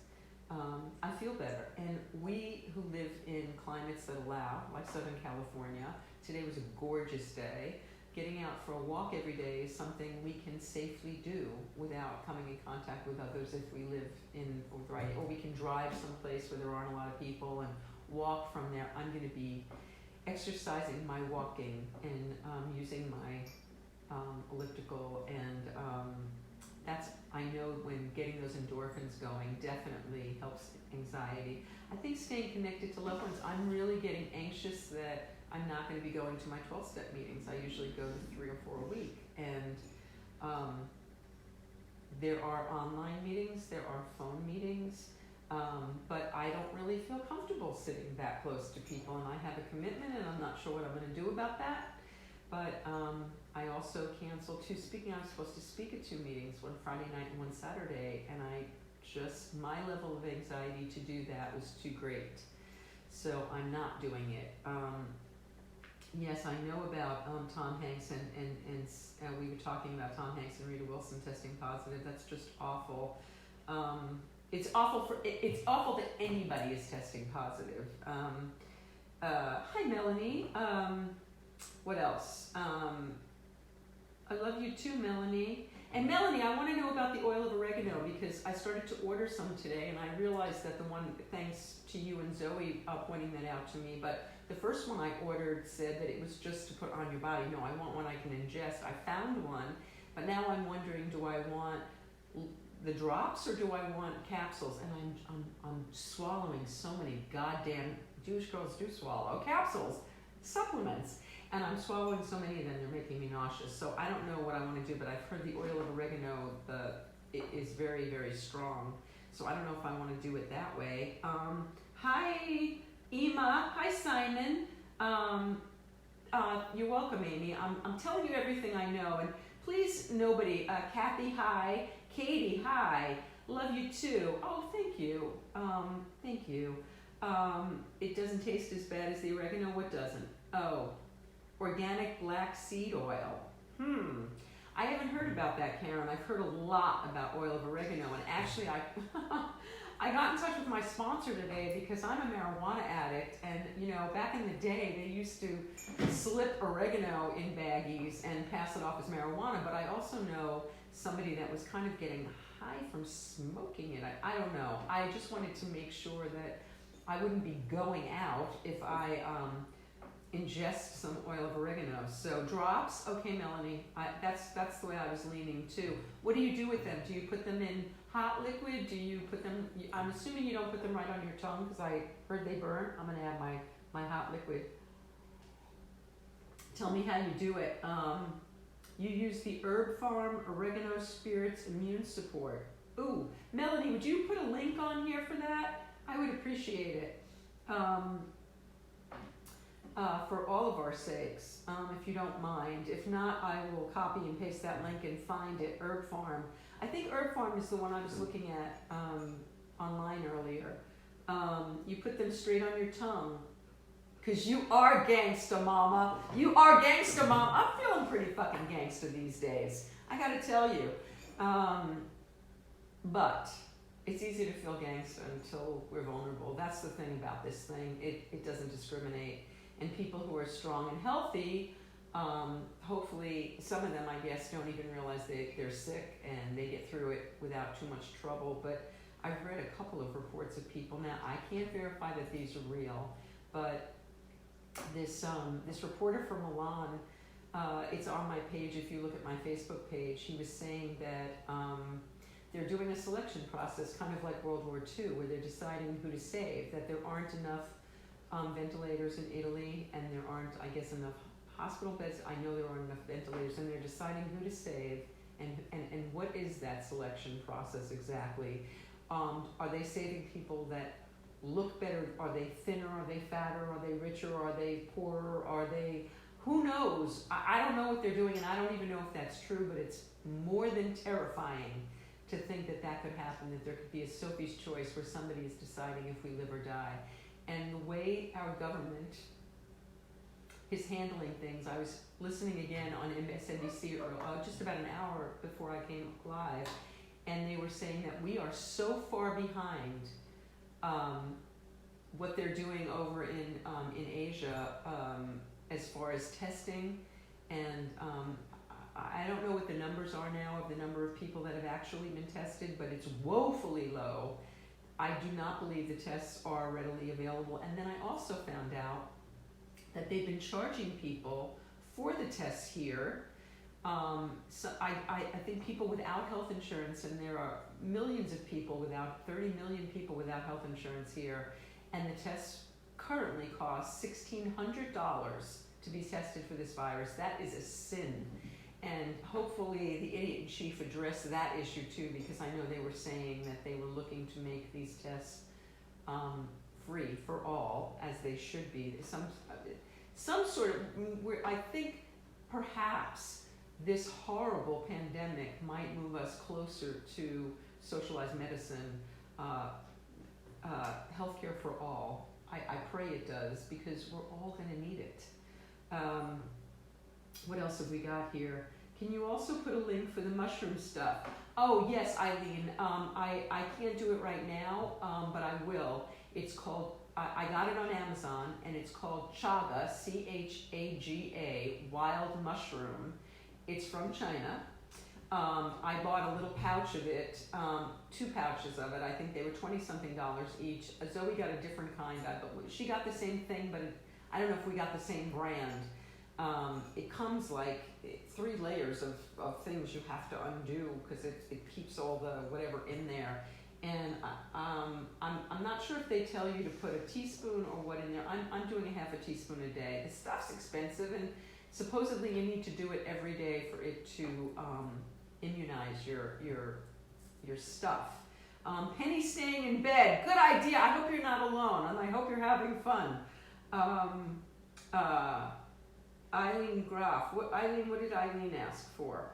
I feel better. And we who live in climates that allow, like Southern California, today was a gorgeous day. Getting out for a walk every day is something we can safely do without coming in contact with others if we live or we can drive someplace where there aren't a lot of people and walk from there. I'm going to be exercising my walking and using my elliptical, and I know when getting those endorphins going definitely helps anxiety. I think staying connected to loved ones, I'm really getting anxious that I'm not going to be going to my 12-step meetings. I usually go to 3 or 4 a week. And there are online meetings, there are phone meetings, but I don't really feel comfortable sitting that close to people. And I have a commitment, and I'm not sure what I'm going to do about that. But I also canceled 2 speaking. I was supposed to speak at 2 meetings, one Friday night and one Saturday, and my level of anxiety to do that was too great. So I'm not doing it. Yes, I know about Tom Hanks, and we were talking about Tom Hanks and Rita Wilson testing positive. That's just awful. It's awful that anybody is testing positive. Hi, Melanie. What else? I love you too, Melanie. And Melanie, I want to know about the oil of oregano, because I started to order some today, and I realized that the one, thanks to you and Zoe pointing that out to me, but the first one I ordered said that it was just to put on your body. No, I want one I can ingest. I found one, but now I'm wondering, do I want the drops or do I want capsules? And I'm swallowing so many goddamn, Jewish girls do swallow capsules, supplements. And I'm swallowing so many of them, they're making me nauseous. So I don't know what I want to do, but I've heard the oil of oregano it is very, very strong. So I don't know if I want to do it that way. Hi, Ema. Hi, Simon. You're welcome, Amy. I'm telling you everything I know. And please, nobody. Kathy, hi. Katie, hi. Love you too. Oh, thank you. Thank you. It doesn't taste as bad as the oregano. What doesn't? Oh. Organic black seed oil. I haven't heard about that, Karen. I've heard a lot about oil of oregano, and actually I got in touch with my sponsor today because I'm a marijuana addict, and back in the day they used to slip oregano in baggies and pass it off as marijuana, but I also know somebody that was kind of getting high from smoking it. I don't know. I just wanted to make sure that I wouldn't be going out if I ingest some oil of oregano. So drops, okay, Melanie, that's the way I was leaning too. What do you do with them? Do you put them in hot liquid? Do you put them, I'm assuming you don't put them right on your tongue because I heard they burn. I'm gonna add my hot liquid. Tell me how you do it. You use the Herb Farm Oregano Spirits Immune Support. Ooh, Melanie, would you put a link on here for that? I would appreciate it. For all of our sakes, if you don't mind. If not, I will copy and paste that link and find it. Herb Farm. I think Herb Farm is the one I was looking at online earlier. You put them straight on your tongue. Because you are gangsta, mama. You are gangsta, mama. I'm feeling pretty fucking gangsta these days. I gotta tell you. But it's easy to feel gangsta until we're vulnerable. That's the thing about this thing. It doesn't discriminate. And people who are strong and healthy, hopefully some of them, I guess, don't even realize they're sick and they get through it without too much trouble. But I've read a couple of reports of people. Now, I can't verify that these are real, but this reporter from Milan, it's on my page if you look at my Facebook page, he was saying that they're doing a selection process kind of like World War II where they're deciding who to save, that there aren't enough ventilators in Italy and there aren't, I guess, enough hospital beds. I know there aren't enough ventilators and they're deciding who to save and what is that selection process exactly. Are they saving people that look better? Are they thinner? Are they fatter? Are they richer? Are they poorer? Are they, who knows? I don't know what they're doing and I don't even know if that's true, but it's more than terrifying to think that that could happen, that there could be a Sophie's choice where somebody is deciding if we live or die. And the way our government is handling things, I was listening again on MSNBC just about an hour before I came live, and they were saying that we are so far behind what they're doing over in Asia as far as testing, and I don't know what the numbers are now of the number of people that have actually been tested, but it's woefully low. I do not believe the tests are readily available. And then I also found out that they've been charging people for the tests here. So I think people without health insurance, and there are millions of people 30 million people without health insurance here, and the tests currently cost $1,600 to be tested for this virus. That is a sin. And hopefully the idiot in chief addressed that issue too, because I know they were saying that they were looking to make these tests free for all, as they should be. Some sort of, I think perhaps this horrible pandemic might move us closer to socialized medicine, healthcare for all. I pray it does, because we're all going to need it. What else have we got here? Can you also put a link for the mushroom stuff? Oh, yes, Eileen. I can't do it right now, but I will. It's called, I got it on Amazon, and it's called Chaga, C-H-A-G-A, wild mushroom. It's from China. I bought a little pouch of it, 2 pouches of it. I think they were $20-something each. Zoe got a different kind, but she got the same thing, but I don't know if we got the same brand. It comes like 3 layers of things you have to undo because it keeps all the whatever in there. And I'm not sure if they tell you to put a teaspoon or what in there. I'm doing a half a teaspoon a day. The stuff's expensive, and supposedly you need to do it every day for it to immunize your stuff. Penny staying in bed. Good idea. I hope you're not alone, and I hope you're having fun. Eileen Graf. Eileen, what did Eileen ask for?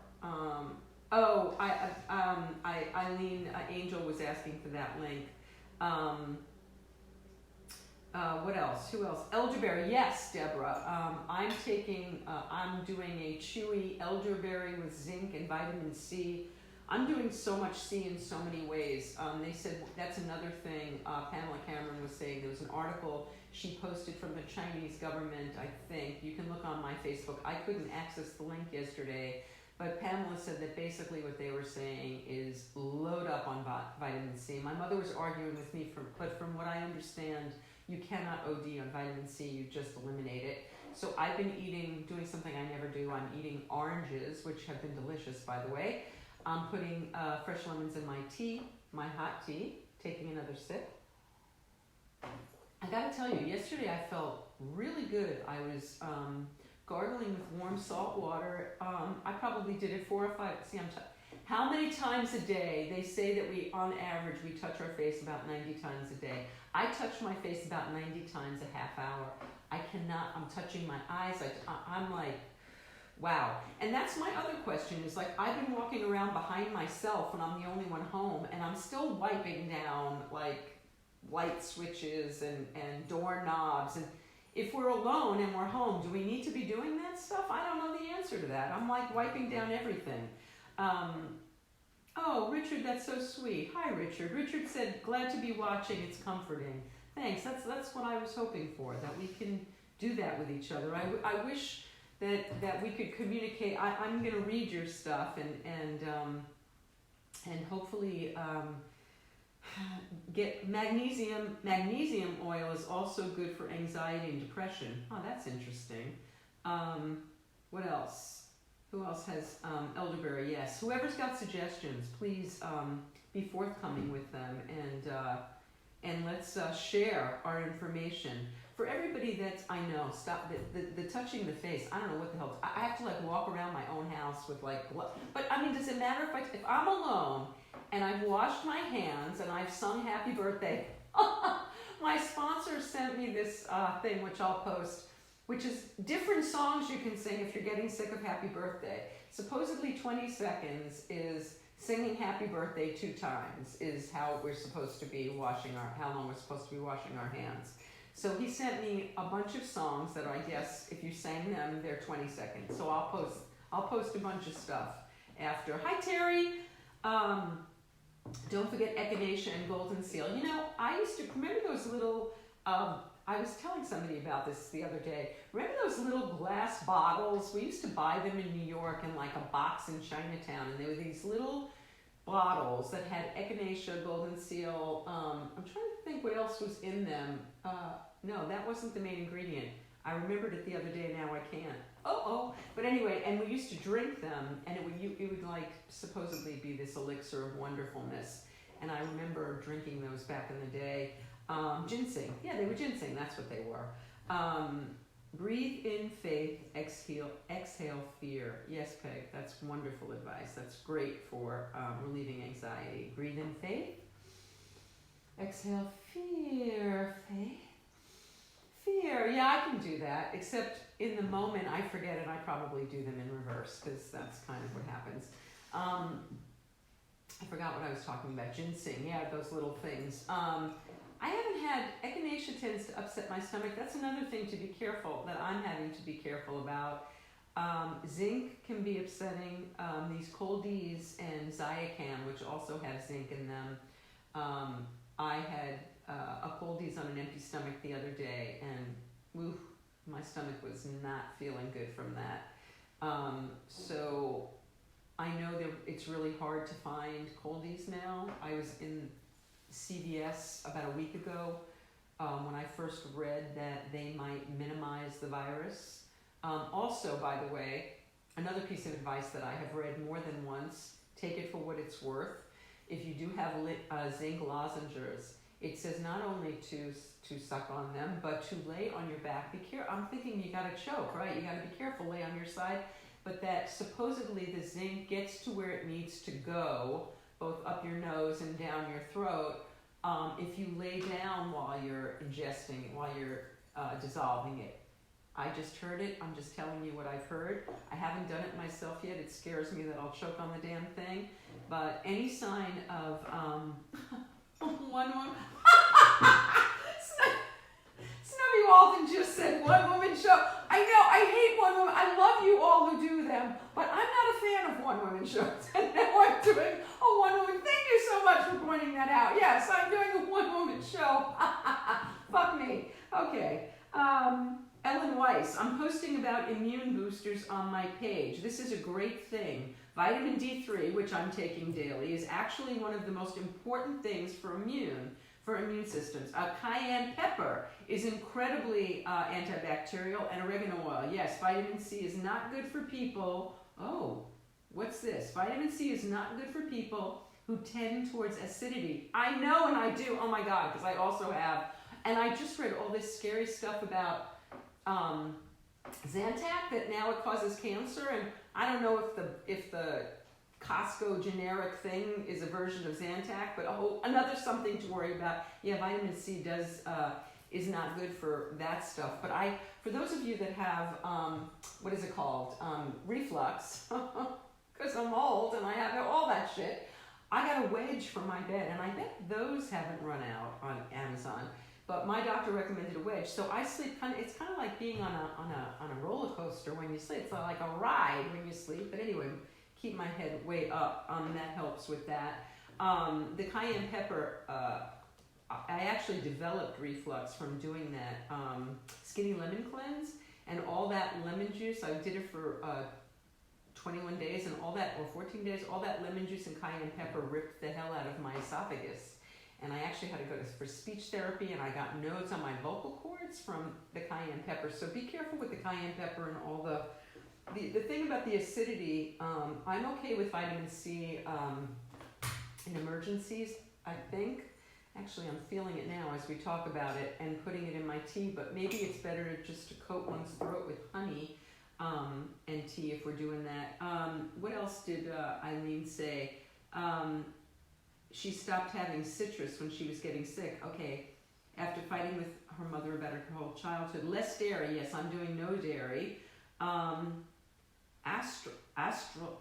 Eileen Angel was asking for that link. What else? Who else? Elderberry. Yes, Deborah. I'm doing a chewy elderberry with zinc and vitamin C. I'm doing so much C in so many ways. They said that's another thing Pamela Cameron was saying. There was an article she posted from the Chinese government, I think. You can look on my Facebook. I couldn't access the link yesterday, But Pamela said that basically what they were saying is load up on vitamin C. My mother was arguing with me, but from what I understand, you cannot OD on vitamin C, you just eliminate it. So I've been doing something I never do. I'm eating oranges, which have been delicious, by the way. I'm putting fresh lemons in my tea, my hot tea, taking another sip. I gotta tell you, yesterday I felt really good. I was gargling with warm salt water. I probably did it 4 or 5. See, how many times a day? They say that on average, we touch our face about 90 times a day. I touch my face about 90 times a half hour. I cannot, I'm touching my eyes. I'm like, wow. And that's my other question is like, I've been walking around behind myself when I'm the only one home, and I'm still wiping down like light switches and doorknobs. And if we're alone and we're home, do we need to be doing that stuff? I don't know the answer to that. I'm like wiping down everything. Oh, Richard, that's so sweet. Hi, Richard. Richard said, glad to be watching. It's comforting. Thanks. That's what I was hoping for, that we can do that with each other. I wish that we could communicate. I'm going to read your stuff and hopefully get magnesium. Magnesium oil is also good for anxiety and depression. Oh, that's interesting. What else? Who else has elderberry? Yes. Whoever's got suggestions, please be forthcoming with them, and let's share our information. For everybody that I know, stop the touching the face. I don't know what the hell. I have to like walk around my own house with like. But I mean, does it matter if I'm alone and I've washed my hands and I've sung Happy Birthday? My sponsor sent me this thing, which I'll post, which is different songs you can sing if you're getting sick of Happy Birthday. Supposedly 20 seconds is singing Happy Birthday 2 times is how we're supposed to be how long we're supposed to be washing our hands. So he sent me a bunch of songs that I guess if you sang them, they're 20 seconds. So I'll post a bunch of stuff after. Hi, Terry. Don't forget echinacea and golden seal. You know, I used to remember those little, I was telling somebody about this the other day. Remember those little glass bottles? We used to buy them in New York in like a box in Chinatown, and they were these little bottles that had echinacea, golden seal. I'm trying to think what else was in them. No, that wasn't the main ingredient. I remembered it the other day, now I can't. But anyway, and we used to drink them, and it would like supposedly be this elixir of wonderfulness. And I remember drinking those back in the day. Ginseng. Yeah, they were ginseng. That's what they were. Breathe in faith, exhale fear. Yes, Peg, that's wonderful advice. That's great for relieving anxiety. Breathe in faith, exhale fear. Faith, fear. Yeah, I can do that, except in the moment I forget and I probably do them in reverse because that's kind of what happens. I forgot what I was talking about. Ginseng, yeah, those little things. I haven't had, echinacea tends to upset my stomach. That's another thing to be careful, that I'm having to be careful about. Zinc can be upsetting. These Cold-Ease and Zicam, which also have zinc in them. I had a Cold-Ease on an empty stomach the other day, and my stomach was not feeling good from that. So I know that it's really hard to find Cold-Ease now. I was in CVS about a week ago when I first read that they might minimize the virus. Also, by the way, another piece of advice that I have read more than once, take it for what it's worth. If you do have zinc lozenges, it says not only to suck on them, but to lay on your back. I'm thinking you got to choke, right? You got to be careful, lay on your side. But that supposedly the zinc gets to where it needs to go, both up your nose and down your throat, if you lay down while you're ingesting, while you're dissolving it. I just heard it. I'm just telling you what I've heard. I haven't done it myself yet. It scares me that I'll choke on the damn thing. But any sign of one woman... Snubby Walton just said one woman show. I know, I hate one woman. I love you all who do them, but I'm not a fan of one woman shows. And now I'm doing a one woman. Thank you so much for pointing that out. Yes, I'm doing a one woman show. Fuck me. Okay. Ellen Weiss. I'm posting about immune boosters on my page. This is a great thing. Vitamin D3, which I'm taking daily, is actually one of the most important things for immune systems. Cayenne pepper is incredibly antibacterial, and oregano oil. Yes, vitamin C is not good for people. Oh, what's this? Vitamin C is not good for people who tend towards acidity. I know, and I do. Oh my God, because I also have, and I just read all this scary stuff about Zantac, that now it causes cancer, and I don't know if the Costco generic thing is a version of Zantac, but another something to worry about. Yeah, vitamin C is not good for that stuff. But for those of you that have what is it called, reflux, because I'm old and I have all that shit. I got a wedge for my bed, and I bet those haven't run out on Amazon. But my doctor recommended a wedge, so I sleep it's kind of like being on a roller coaster when you sleep. It's like a ride when you sleep. But anyway, keep my head way up. That helps with that. The cayenne pepper, I actually developed reflux from doing that skinny lemon cleanse, and all that lemon juice. I did it for 21 days, and all that, or 14 days. All that lemon juice and cayenne pepper ripped the hell out of my esophagus. And I actually had to go for speech therapy, and I got nodes on my vocal cords from the cayenne pepper. So be careful with the cayenne pepper and all the thing about the acidity. I'm okay with vitamin C in emergencies, I think. Actually, I'm feeling it now as we talk about it and putting it in my tea, but maybe it's better just to coat one's throat with honey and tea if we're doing that. What else did Eileen say? She stopped having citrus when she was getting sick. Okay, after fighting with her mother about her whole childhood. Less dairy, yes, I'm doing no dairy.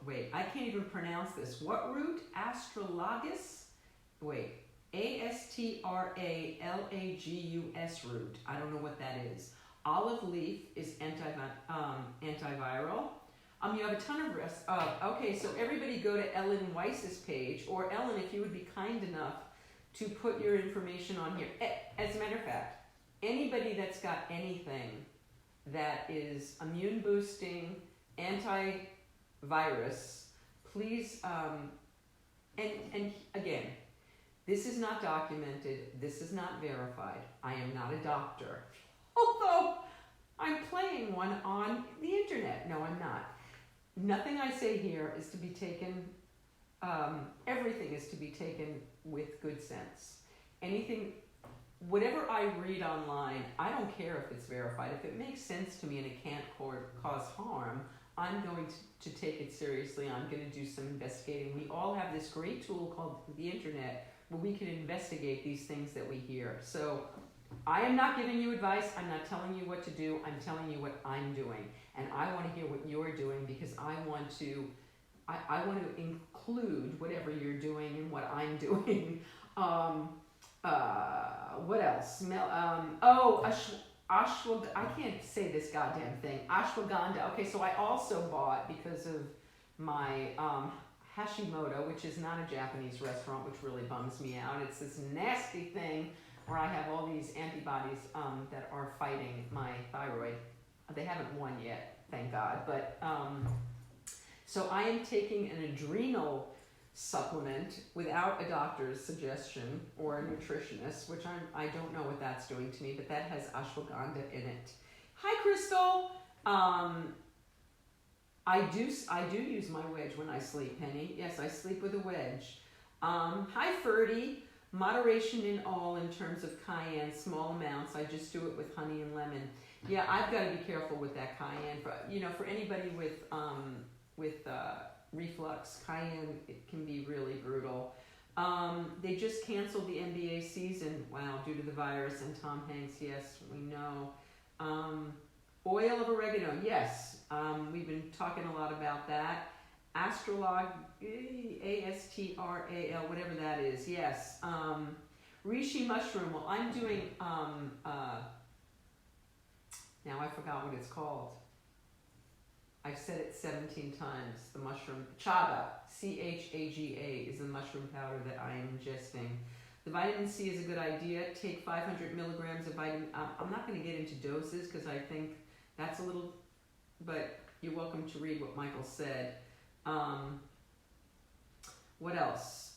Wait, I can't even pronounce this. What root? Astragalus? Wait, ASTRALAGUS root. I don't know what that is. Olive leaf is antiviral. You have a ton of rest. Okay, so everybody go to Ellen Weiss's page, or Ellen, if you would be kind enough to put your information on here. As a matter of fact, anybody that's got anything that is immune boosting, antivirus, please, and again, this is not documented, this is not verified. I am not a doctor, although I'm playing one on the internet. No, I'm not. Nothing I say here is to be taken, everything is to be taken with good sense. Whatever I read online, I don't care if it's verified. If it makes sense to me and it can't cause harm, I'm going to take it seriously. I'm going to do some investigating. We all have this great tool called the internet where we can investigate these things that we hear. So I am not giving you advice. I'm not telling you what to do. I'm telling you what I'm doing. And I want to hear what you're doing, because I want to include whatever you're doing in what I'm doing. What else? I can't say this goddamn thing. Ashwagandha. Okay, so I also bought, because of my Hashimoto, which is not a Japanese restaurant, which really bums me out. It's this nasty thing where I have all these antibodies that are fighting my thyroid. They haven't won yet, thank God. But so I am taking an adrenal supplement without a doctor's suggestion or a nutritionist, which I don't know what that's doing to me, but that has ashwagandha in it. Hi, Crystal. I do use my wedge when I sleep, Penny. Yes, I sleep with a wedge. Hi, Ferdy. Moderation in all in terms of cayenne, small amounts. I just do it with honey and lemon. Yeah, I've got to be careful with that cayenne. For anybody with reflux, cayenne, it can be really brutal. They just canceled the NBA season, due to the virus, and Tom Hanks, yes, we know. Oil of oregano, yes, we've been talking a lot about that. Astral, ASTRAL, whatever that is, yes. Reishi mushroom, well, I'm doing, now I forgot what it's called. I've said it 17 times, the mushroom. Chaga, CHAGA, is the mushroom powder that I am ingesting. The vitamin C is a good idea. Take 500 milligrams of vitamin. I'm not going to get into doses because I think that's a little, but you're welcome to read what Michael said. What else?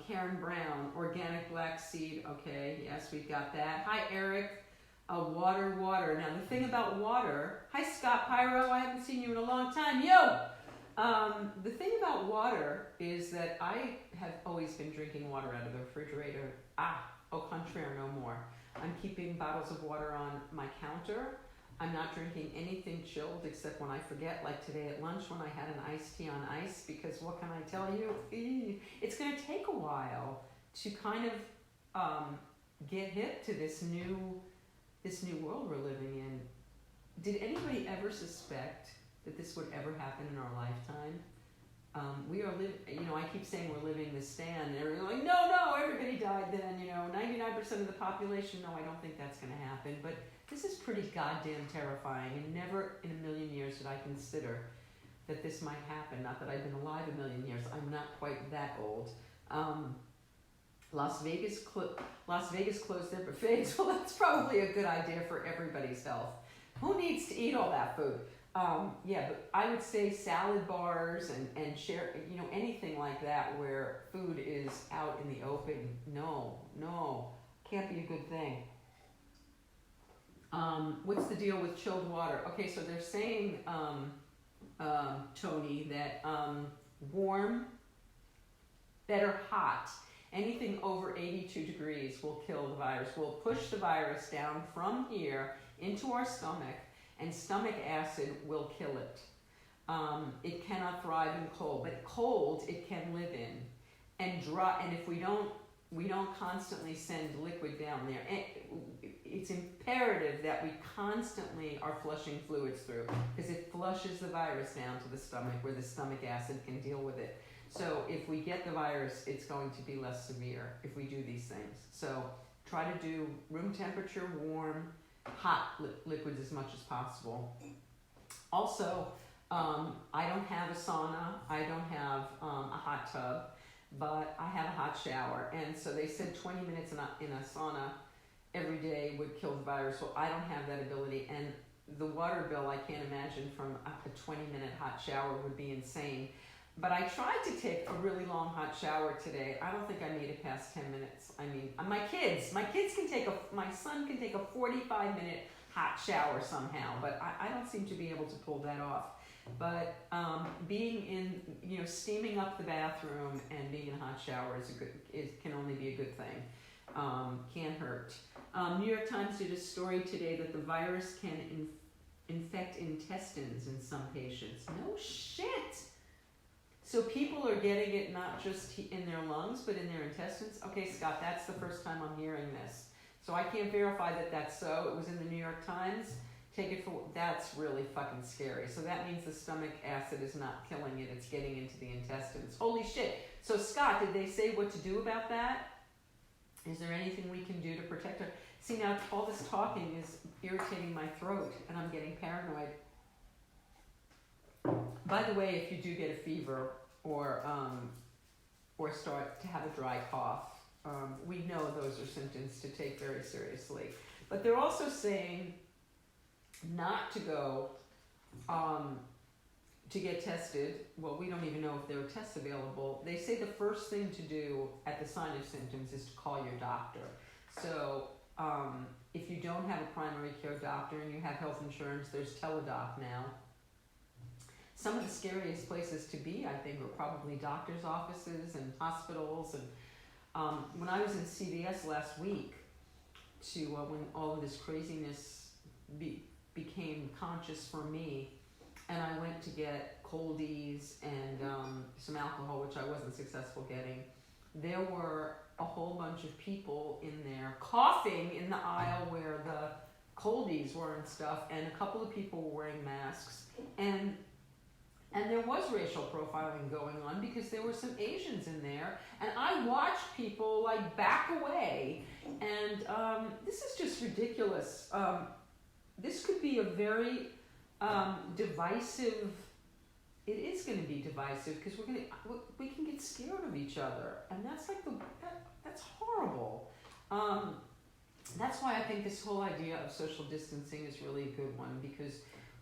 Karen Brown, organic black seed. Okay, yes, we've got that. Hi, Eric. Water. Now, the thing about water. Hi, Scott Pyro. I haven't seen you in a long time. Yo! The thing about water is that I have always been drinking water out of the refrigerator. Au contraire, no more. I'm keeping bottles of water on my counter. I'm not drinking anything chilled except when I forget, like today at lunch when I had an iced tea on ice, because what can I tell you? It's going to take a while to kind of get hip to this new world we're living in. Did anybody ever suspect that this would ever happen in our lifetime? We are living, I keep saying we're living the stand, and everyone's like, no, everybody died then, 99% of the population, no, I don't think that's going to happen, but this is pretty goddamn terrifying, and never in a million years did I consider that this might happen. Not that I've been alive a million years, I'm not quite that old. Las Vegas closed their buffets. Well, that's probably a good idea for everybody's health. Who needs to eat all that food? But I would say salad bars and share, anything like that where food is out in the open. No, can't be a good thing. What's the deal with chilled water? Okay, so they're saying, Tony, that warm, better hot, anything over 82 degrees will kill the virus. Will push the virus down from here into our stomach, and stomach acid will kill it. It cannot thrive in cold, but cold it can live in, and dry. And if we don't constantly send liquid down there, it's imperative that we constantly are flushing fluids through, because it flushes the virus down to the stomach where the stomach acid can deal with it. So if we get the virus, it's going to be less severe if we do these things. So try to do room temperature, warm, hot liquids as much as possible. Also, I don't have a sauna, I don't have a hot tub, but I have a hot shower. And so they said 20 minutes in a sauna every day would kill the virus. Well, I don't have that ability. And the water bill, I can't imagine from a 20-minute hot shower would be insane. But I tried to take a really long hot shower today. I don't think I made it past 10 minutes. I mean, my son can take a 45-minute hot shower somehow, but I don't seem to be able to pull that off. But being in, steaming up the bathroom and being in a hot shower can only be a good thing. Can't hurt. New York Times did a story today that the virus can infect intestines in some patients. No shit! So people are getting it not just in their lungs, but in their intestines. Okay, Scott, that's the first time I'm hearing this. So I can't verify that that's so. It was in the New York Times. Take it for, that's really fucking scary. So that means the stomach acid is not killing it, it's getting into the intestines. Holy shit. So Scott, did they say what to do about that? Is there anything we can do to protect her? See, now all this talking is irritating my throat, and I'm getting paranoid. By the way, if you do get a fever or start to have a dry cough, we know those are symptoms to take very seriously. But they're also saying not to go to get tested. Well, we don't even know if there are tests available. They say the first thing to do at the sign of symptoms is to call your doctor. So if you don't have a primary care doctor and you have health insurance, there's Teladoc now. Some of the scariest places to be, I think, are probably doctor's offices and hospitals. And when I was in CVS last week, when all of this craziness became conscious for me, and I went to get coldies and some alcohol, which I wasn't successful getting, there were a whole bunch of people in there coughing in the aisle where the coldies were and stuff, and a couple of people were wearing masks, and there was racial profiling going on because there were some Asians in there, and I watched people like back away, and this is just ridiculous. This could be a very divisive. It is going to be divisive because we can get scared of each other, and that's like that That's horrible. That's why I think this whole idea of social distancing is really a good one, because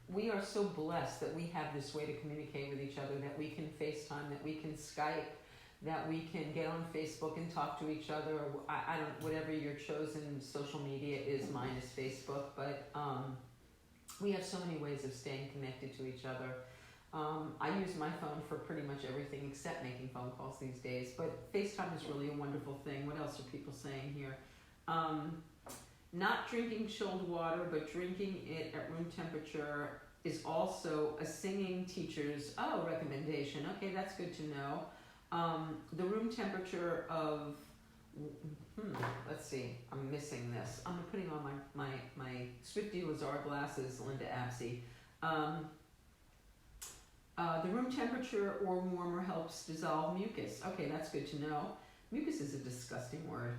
we are so blessed that we have this way to communicate with each other, that we can FaceTime, that we can Skype, that we can get on Facebook and talk to each other. Or I don't, whatever your chosen social media is, mine is Facebook, but we have so many ways of staying connected to each other. I use my phone for pretty much everything except making phone calls these days, but FaceTime is really a wonderful thing. What else are people saying here? Not drinking chilled water, but drinking it at room temperature is also a singing teacher's recommendation. Okay, that's good to know. The room temperature of, let's see, I'm missing this. I'm putting on my Swifty Lazar glasses, Linda Apsey. The room temperature or warmer helps dissolve mucus. Okay, that's good to know. Mucus is a disgusting word.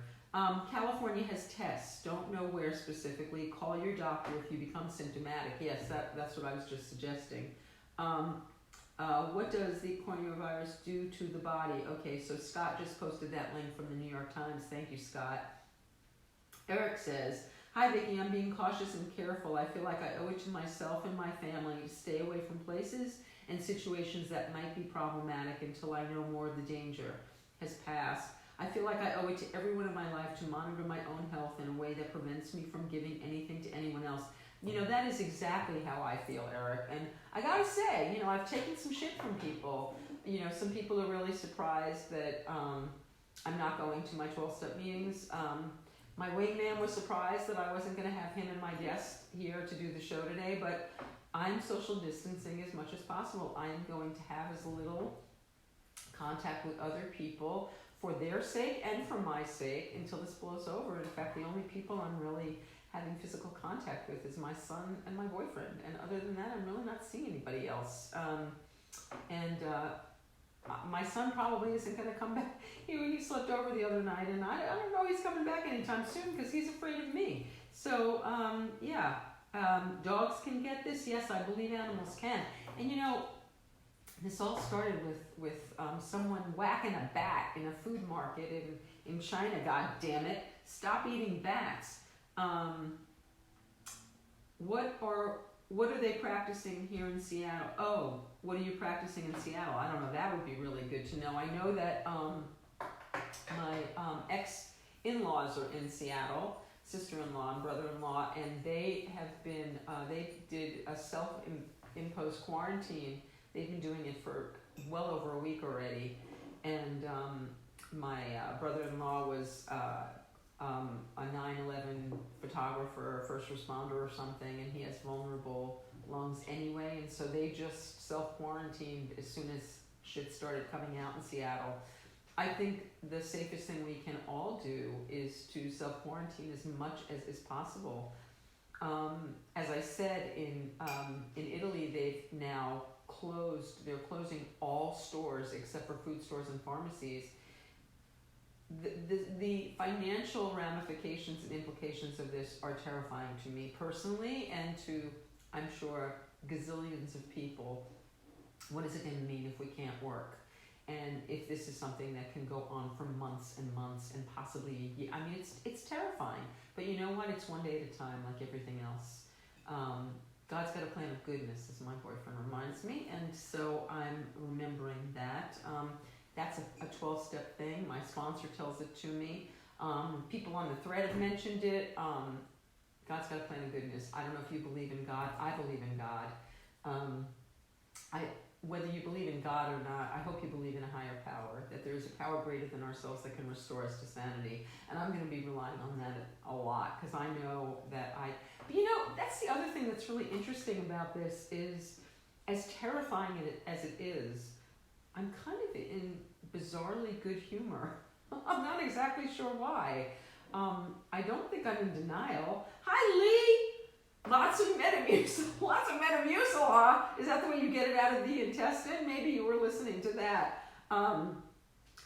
California has tests. Don't know where specifically. Call your doctor if you become symptomatic. Yes, that's what I was just suggesting. What does the coronavirus do to the body? Okay, so Scott just posted that link from the New York Times. Thank you, Scott. Eric says, hi, Vicki. I'm being cautious and careful. I feel like I owe it to myself and my family to stay away from places and situations that might be problematic until I know more of the danger has passed. I feel like I owe it to everyone in my life to monitor my own health in a way that prevents me from giving anything to anyone else. You know, that is exactly how I feel, Eric. And I gotta say, you know, I've taken some shit from people. You know, some people are really surprised that I'm not going to my 12-step meetings. My wingman was surprised that I wasn't gonna have him and my guest here to do the show today, but I'm social distancing as much as possible. I'm going to have as little contact with other people for their sake and for my sake until this blows over. In fact, the only people I'm really having physical contact with is my son and my boyfriend. And other than that, I'm really not seeing anybody else. My son probably isn't going to come back. He slept over the other night, and I don't know he's coming back anytime soon because he's afraid of me. So, dogs can get this. Yes, I believe animals can. And you know, this all started with someone whacking a bat in a food market in China. God damn it! Stop eating bats. What are they practicing here in Seattle? Oh, what are you practicing in Seattle? I don't know. That would be really good to know. I know that my ex-in-laws are in Seattle, sister-in-law and brother-in-law, and they have been. They did a self-imposed quarantine. They've been doing it for well over a week already, and my brother-in-law was a 9/11 photographer, or first responder or something, and he has vulnerable lungs anyway, and so they just self-quarantined as soon as shit started coming out in Seattle. I think the safest thing we can all do is to self-quarantine as much as is possible. As I said, in Italy, they've now they're closing all stores except for food stores and pharmacies. The financial ramifications and implications of this are terrifying to me personally, and to, I'm sure, gazillions of people. What is it going to mean if we can't work? And if this is something that can go on for months and months and possibly, I mean, it's terrifying. But you know what? It's one day at a time, like everything else. God's got a plan of goodness, as my boyfriend reminds me, and so I'm remembering that. That's a 12-step thing. My sponsor tells it to me. People on the thread have mentioned it. God's got a plan of goodness. I don't know if you believe in God. I believe in God. Whether you believe in God or not, I hope you believe in a higher power, that there is a power greater than ourselves that can restore us to sanity. And I'm going to be relying on that a lot, because I know that But you know, that's the other thing that's really interesting about this is, as terrifying as it is, I'm kind of in bizarrely good humor. I'm not exactly sure why. I don't think I'm in denial. Hi, Lee! Lots of Metamucil, huh? Is that the way you get it out of the intestine? Maybe you were listening to that.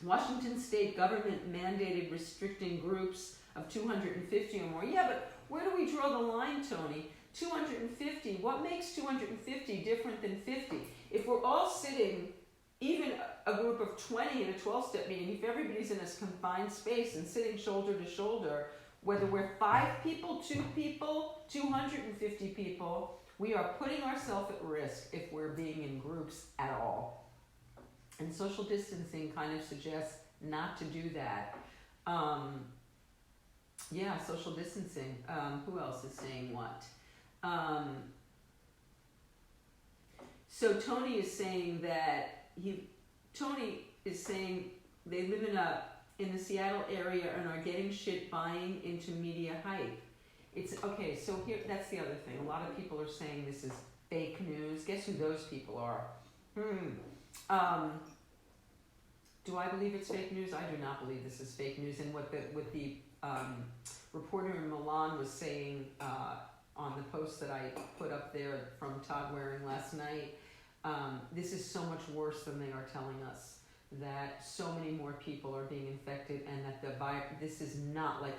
Washington state government mandated restricting groups of 250 or more. Yeah, but where do we draw the line, Tony? 250, what makes 250 different than 50? If we're all sitting even a group of 20 in a 12-step meeting, if everybody's in a confined space and sitting shoulder to shoulder, whether we're 5 people, 2 people, 250 people, we are putting ourselves at risk if we're being in groups at all. And social distancing kind of suggests not to do that. Yeah, social distancing. Who else is saying what? So Tony is saying that Tony is saying they live in the Seattle area and are getting shit buying into media hype. It's okay. So here, that's the other thing. A lot of people are saying this is fake news. Guess who those people are? Do I believe it's fake news? I do not believe this is fake news. And what the reporter in Milan was saying on the post that I put up there from Todd Waring last night, this is so much worse than they are telling us. That so many more people are being infected, and that this is not like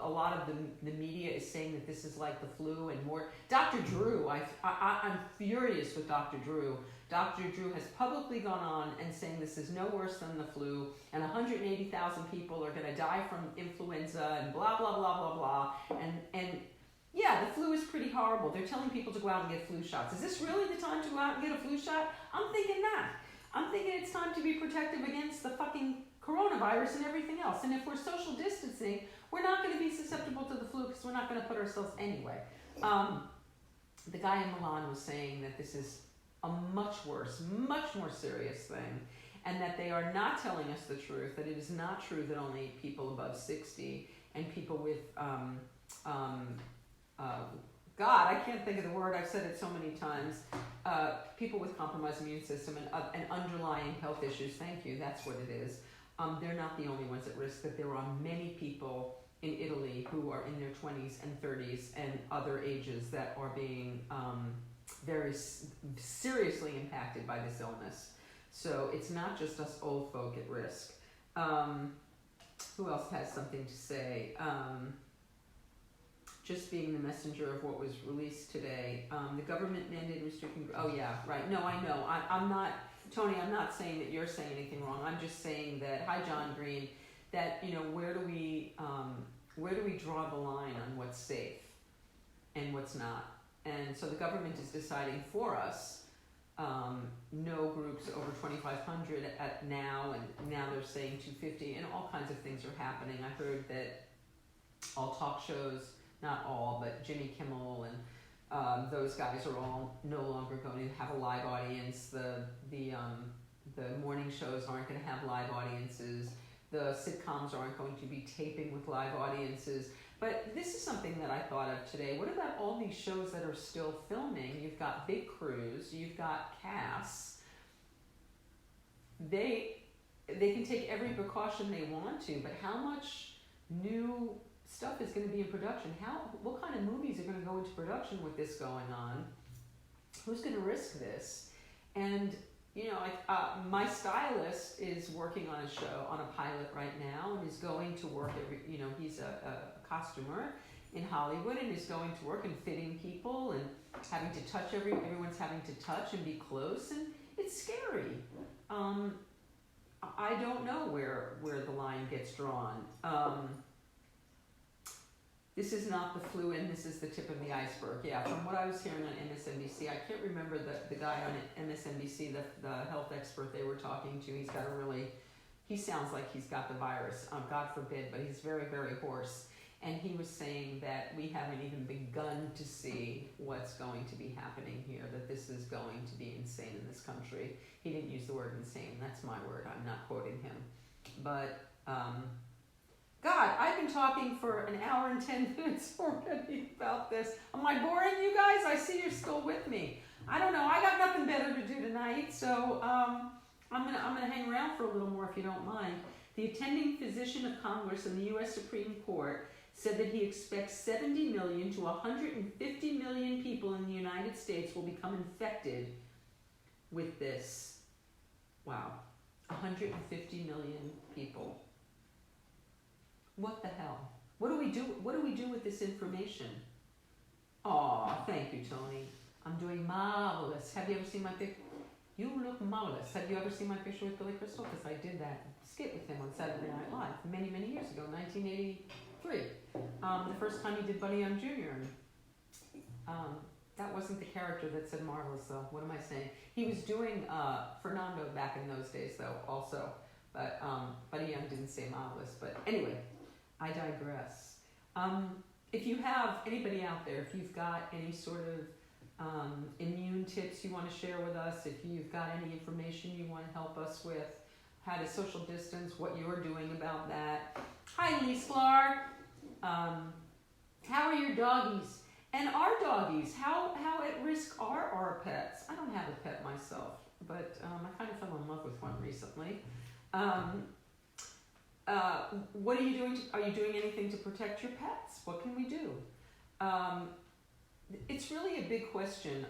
a lot of the media is saying that this is like the flu and more. Dr. Drew, I'm furious with Dr. Drew. Dr. Drew has publicly gone on and saying this is no worse than the flu, and 180,000 people are going to die from influenza and blah blah blah blah blah. And yeah, the flu is pretty horrible. They're telling people to go out and get flu shots. Is this really the time to go out and get a flu shot? I'm thinking not. I'm thinking it's time to be protective against the fucking coronavirus and everything else. And if we're social distancing, we're not going to be susceptible to the flu because we're not going to put ourselves anyway. The guy in Milan was saying that this is a much worse, much more serious thing, and that they are not telling us the truth, that it is not true that only people above 60 and people with God, I can't think of the word, I've said it so many times, people with compromised immune system and underlying health issues, thank you, that's what it is. They're not the only ones at risk, that there are many people in Italy who are in their 20s and 30s and other ages that are being very seriously impacted by this illness. So it's not just us old folk at risk. Who else has something to say? Just being the messenger of what was released today. The government mandated restricting... Oh, yeah, right. No, I know. I'm not... Tony, I'm not saying that you're saying anything wrong. I'm just saying that... Hi, John Green. That, where do we draw the line on what's safe and what's not? And so the government is deciding for us no groups over 2,500 at now, and now they're saying 250, and all kinds of things are happening. I heard that all talk shows... Not all, but Jimmy Kimmel and those guys are all no longer going to have a live audience. The morning shows aren't going to have live audiences. The sitcoms aren't going to be taping with live audiences. But this is something that I thought of today. What about all these shows that are still filming? You've got big crews. You've got casts. They can take every precaution they want to, but how much new stuff is going to be in production? What kind of movies are going to go into production with this going on? Who's going to risk this? And my stylist is working on a show, on a pilot right now, and is going to work he's a costumer in Hollywood, and is going to work and fitting people and having to touch everyone's having to touch and be close, and it's scary. I don't know where the line gets drawn. This is not the flu, and this is the tip of the iceberg. Yeah, from what I was hearing on MSNBC, I can't remember the guy on MSNBC, the health expert they were talking to. He sounds like he's got the virus, God forbid, but he's very, very hoarse. And he was saying that we haven't even begun to see what's going to be happening here, that this is going to be insane in this country. He didn't use the word insane, that's my word, I'm not quoting him. But, God, I've been talking for an hour and 10 minutes already about this. Am I boring you guys? I see you're still with me. I don't know. I got nothing better to do tonight, so I'm gonna hang around for a little more if you don't mind. The attending physician of Congress in the U.S. Supreme Court said that he expects 70 million to 150 million people in the United States will become infected with this. Wow, 150 million people. What the hell? What do we do? What do we do with this information? Oh, thank you, Tony. I'm doing marvelous. Have you ever seen my pic? You look marvelous. Have you ever seen my picture with Billy Crystal? Because I did that skit with him on Saturday Night Live many, many years ago, 1983. The first time he did Buddy Young Jr. That wasn't the character that said marvelous, though. What am I saying? He was doing Fernando back in those days, though, also. But Buddy Young didn't say marvelous. But anyway, I digress. If you have anybody out there, if you've got any sort of immune tips you want to share with us, if you've got any information you want to help us with, how to social distance, what you're doing about that. Hi, Lee Sklar. How are your doggies? And our doggies, how at risk are our pets? I don't have a pet myself, but I kind of fell in love with one recently. What are you doing? Are you doing anything to protect your pets? What can we do? It's really a big question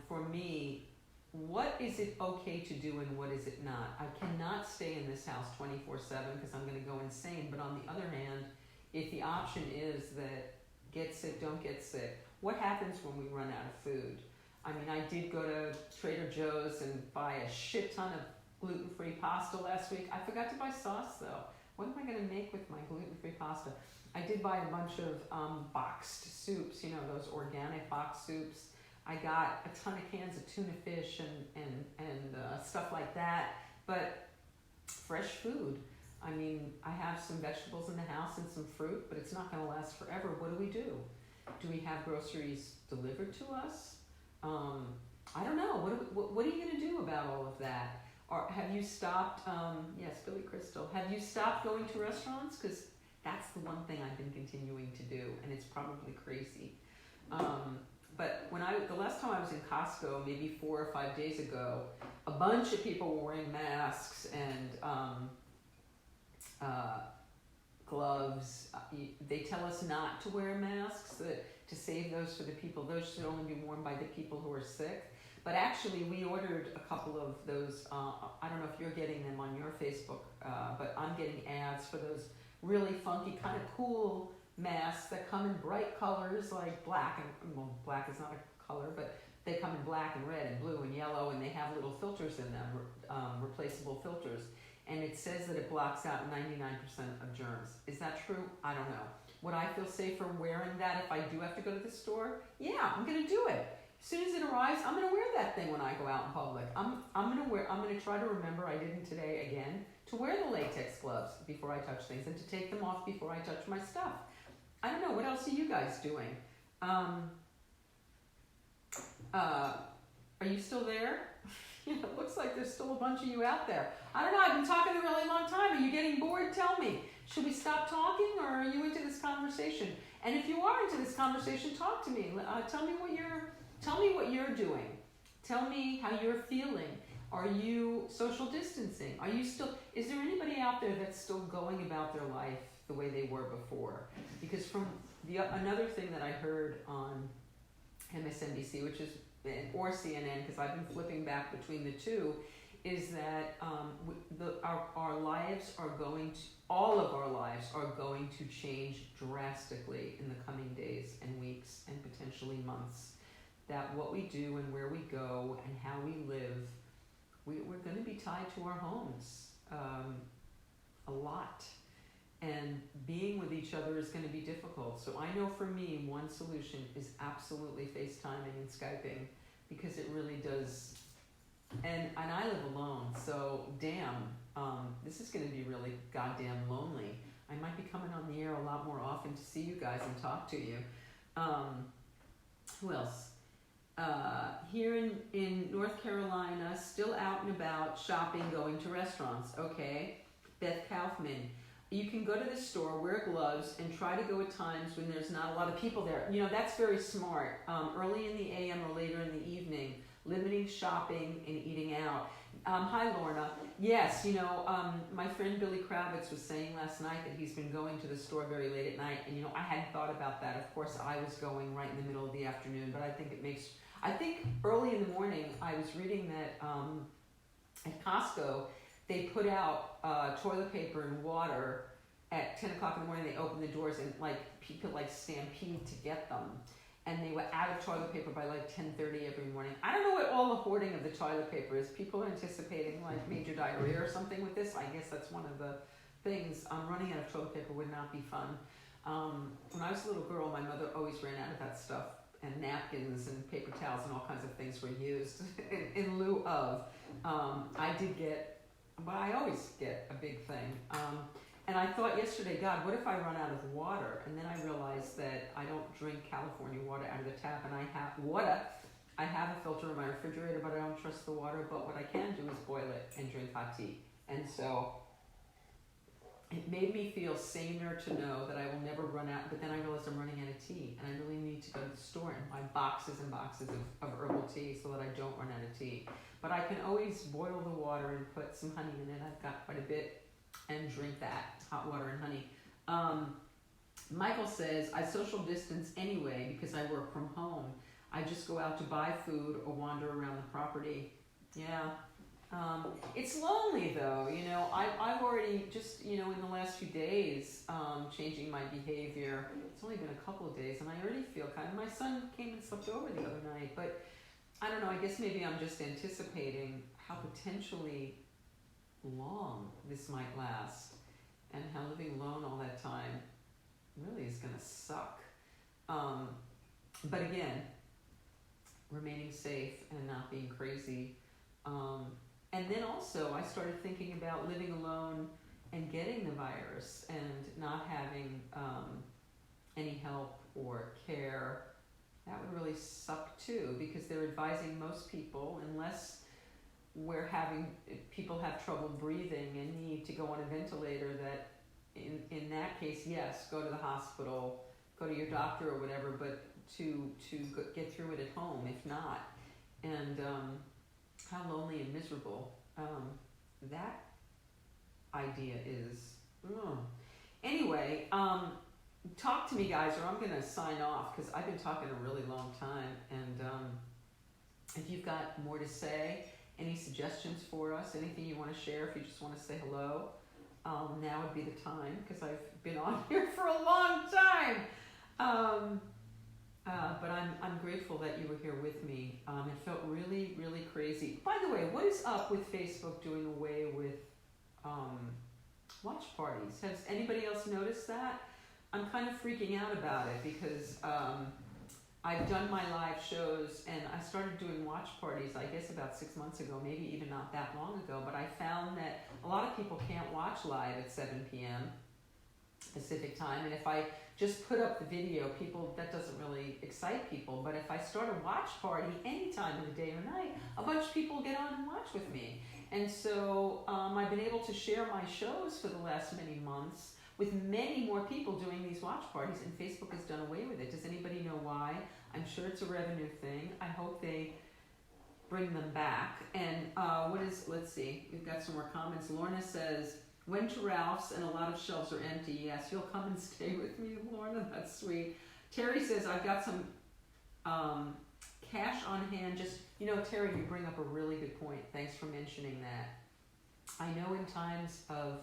for me, what is it okay to do and what is it not? I cannot stay in this house 24/7 because I'm going to go insane. But on the other hand, if the option is that get sick, don't get sick, what happens when we run out of food? I mean, I did go to Trader Joe's and buy a shit ton of gluten-free pasta last week. I forgot to buy sauce though. What am I going to make with my gluten-free pasta? I did buy a bunch of boxed soups, those organic boxed soups. I got a ton of cans of tuna fish and stuff like that. But fresh food. I mean, I have some vegetables in the house and some fruit, but it's not going to last forever. What do? Do we have groceries delivered to us? I don't know. What are you going to do about all of that? Or have you stopped, yes, Billy Crystal, have you stopped going to restaurants? Because that's the one thing I've been continuing to do, and it's probably crazy. But the last time I was in Costco, maybe 4 or 5 days ago, a bunch of people were wearing masks and gloves. They tell us not to wear masks, to save those for the people. Those should only be worn by the people who are sick. But actually, we ordered a couple of those. I don't know if you're getting them on your Facebook, but I'm getting ads for those really funky, kind of cool masks that come in bright colors like black. And well, black is not a color, but they come in black and red and blue and yellow, and they have little filters in them, replaceable filters. And it says that it blocks out 99% of germs. Is that true? I don't know. Would I feel safer wearing that if I do have to go to the store? Yeah, I'm going to do it. As soon as it arrives, I'm going to wear that thing when I go out in public. I'm going to try to remember, I didn't today again, to wear the latex gloves before I touch things and to take them off before I touch my stuff. I don't know. What else are you guys doing? Are you still there? It looks like there's still a bunch of you out there. I don't know. I've been talking a really long time. Are you getting bored? Tell me. Should we stop talking, or are you into this conversation? And if you are into this conversation, talk to me. Tell me what you're doing. Tell me how you're feeling. Are you social distancing? Is there anybody out there that's still going about their life the way they were before? Because from another thing that I heard on MSNBC, or CNN, because I've been flipping back between the two, is that our lives are all of our lives are going to change drastically in the coming days and weeks and potentially months. That what we do and where we go and how we live, we're going to be tied to our homes a lot. And being with each other is going to be difficult. So I know for me, one solution is absolutely FaceTiming and Skyping, because it really does. And I live alone, so this is going to be really goddamn lonely. I might be coming on the air a lot more often to see you guys and talk to you. Who else? Here in North Carolina, still out and about, shopping, going to restaurants. Okay, Beth Kaufman. You can go to the store, wear gloves, and try to go at times when there's not a lot of people there. That's very smart. Early in the AM or later in the evening, limiting shopping and eating out. Hi, Lorna. Yes, my friend Billy Kravitz was saying last night that he's been going to the store very late at night, and I hadn't thought about that. Of course, I was going right in the middle of the afternoon, but I think early in the morning, I was reading that at Costco, they put out toilet paper and water at 10 o'clock in the morning. They open the doors and people stampede to get them. and they were out of toilet paper by like 10:30 every morning. I don't know what all the hoarding of the toilet paper is. People are anticipating like major diarrhea or something with this. I guess that's one of the things. Running out of toilet paper would not be fun. When I was a little girl, my mother always ran out of that stuff, and napkins and paper towels and all kinds of things were used in lieu of. I did get, but I always get a big thing. And I thought yesterday, God, what if I run out of water? And then I realized that I don't drink California water out of the tap, and I have water. I have a filter in my refrigerator, but I don't trust the water. But what I can do is boil it and drink hot tea. And so it made me feel saner to know that I will never run out. But then I realized I'm running out of tea, and I really need to go to the store and buy boxes and boxes of herbal tea so that I don't run out of tea. But I can always boil the water and put some honey in it. I've got quite a bit. And drink that, hot water and honey. Michael says, I social distance anyway because I work from home. I just go out to buy food or wander around the property. Yeah. It's lonely though, you know. I've already just, you know, in the last few days, changing my behavior. It's only been a couple of days and I already feel kind of, my son came and slept over the other night, but I don't know, I guess maybe I'm just anticipating how potentially long this might last, and how living alone all that time really is going to suck. But again, remaining safe and not being crazy. And then also I started thinking about living alone and getting the virus and not having any help or care. That would really suck too, because they're advising most people, unless people have trouble breathing and need to go on a ventilator, that in that case, yes, go to the hospital, go to your doctor or whatever, but to get through it at home, if not. And how lonely and miserable that idea is. Anyway, talk to me, guys, or I'm going to sign off, because I've been talking a really long time. And if you've got more to say, any suggestions for us, anything you want to share, if you just want to say hello, now would be the time, because I've been on here for a long time. But I'm grateful that you were here with me. It felt really, really crazy. By the way, what is up with Facebook doing away with watch parties? Has anybody else noticed that? I'm kind of freaking out about it, because I've done my live shows, and I started doing watch parties, I guess about 6 months ago, maybe even not that long ago, but I found that a lot of people can't watch live at 7 p.m. Pacific time, and if I just put up the video, that doesn't really excite people, but if I start a watch party any time of the day or night, a bunch of people get on and watch with me. And so I've been able to share my shows for the last many months with many more people doing these watch parties, and Facebook has done away with it. Does anybody know why? I'm sure it's a revenue thing. I hope they bring them back. And let's see, we've got some more comments. Lorna says, went to Ralph's and a lot of shelves are empty. Yes, you'll come and stay with me, Lorna, that's sweet. Terry says, I've got some cash on hand. Just, you know, Terry, you bring up a really good point. Thanks for mentioning that. I know in times of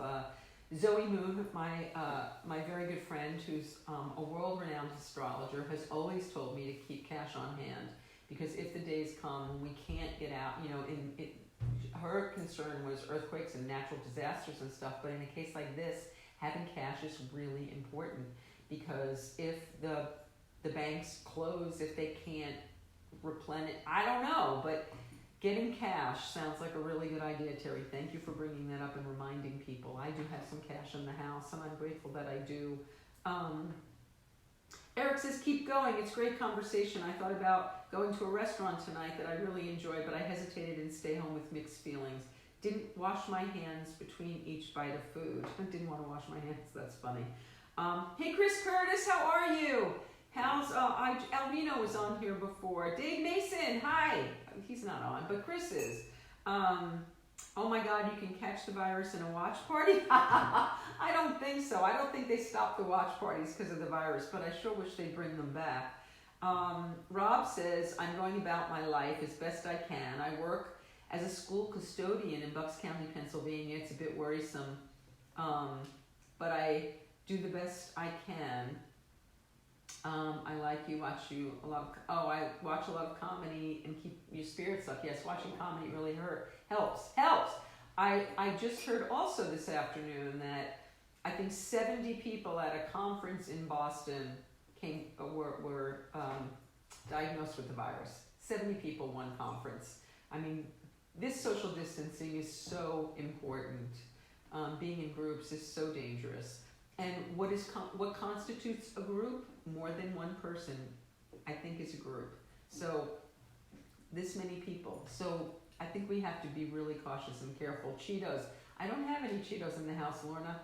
Zoe Moon, my very good friend, who's a world-renowned astrologer, has always told me to keep cash on hand, because if the days come when we can't get out, you know, her concern was earthquakes and natural disasters and stuff, but in a case like this, having cash is really important, because if the banks close, if they can't replenish, I don't know, but getting cash sounds like a really good idea, Terry. Thank you for bringing that up and reminding people. I do have some cash in the house, and I'm grateful that I do. Eric says, keep going. It's great conversation. I thought about going to a restaurant tonight that I really enjoyed, but I hesitated and stay home with mixed feelings. Didn't wash my hands between each bite of food. I didn't want to wash my hands. That's funny. Hey, Chris Curtis, how are you? Albino was on here before. Dave Mason, hi. He's not on, but Chris is. Oh my God, you can catch the virus in a watch party? I don't think so. I don't think they stopped the watch parties because of the virus, but I sure wish they'd bring them back. Rob says, I'm going about my life as best I can. I work as a school custodian in Bucks County, Pennsylvania. It's a bit worrisome, but I do the best I can. I like you. I watch a lot of comedy and keep your spirits up. Yes, watching comedy really helps. I just heard also this afternoon that I think 70 people at a conference in Boston were diagnosed with the virus. 70 people, one conference. I mean, this social distancing is so important. Being in groups is so dangerous. And what constitutes a group? More than one person, I think, is a group. So this many people. So I think we have to be really cautious and careful. Cheetos. I don't have any Cheetos in the house, Lorna.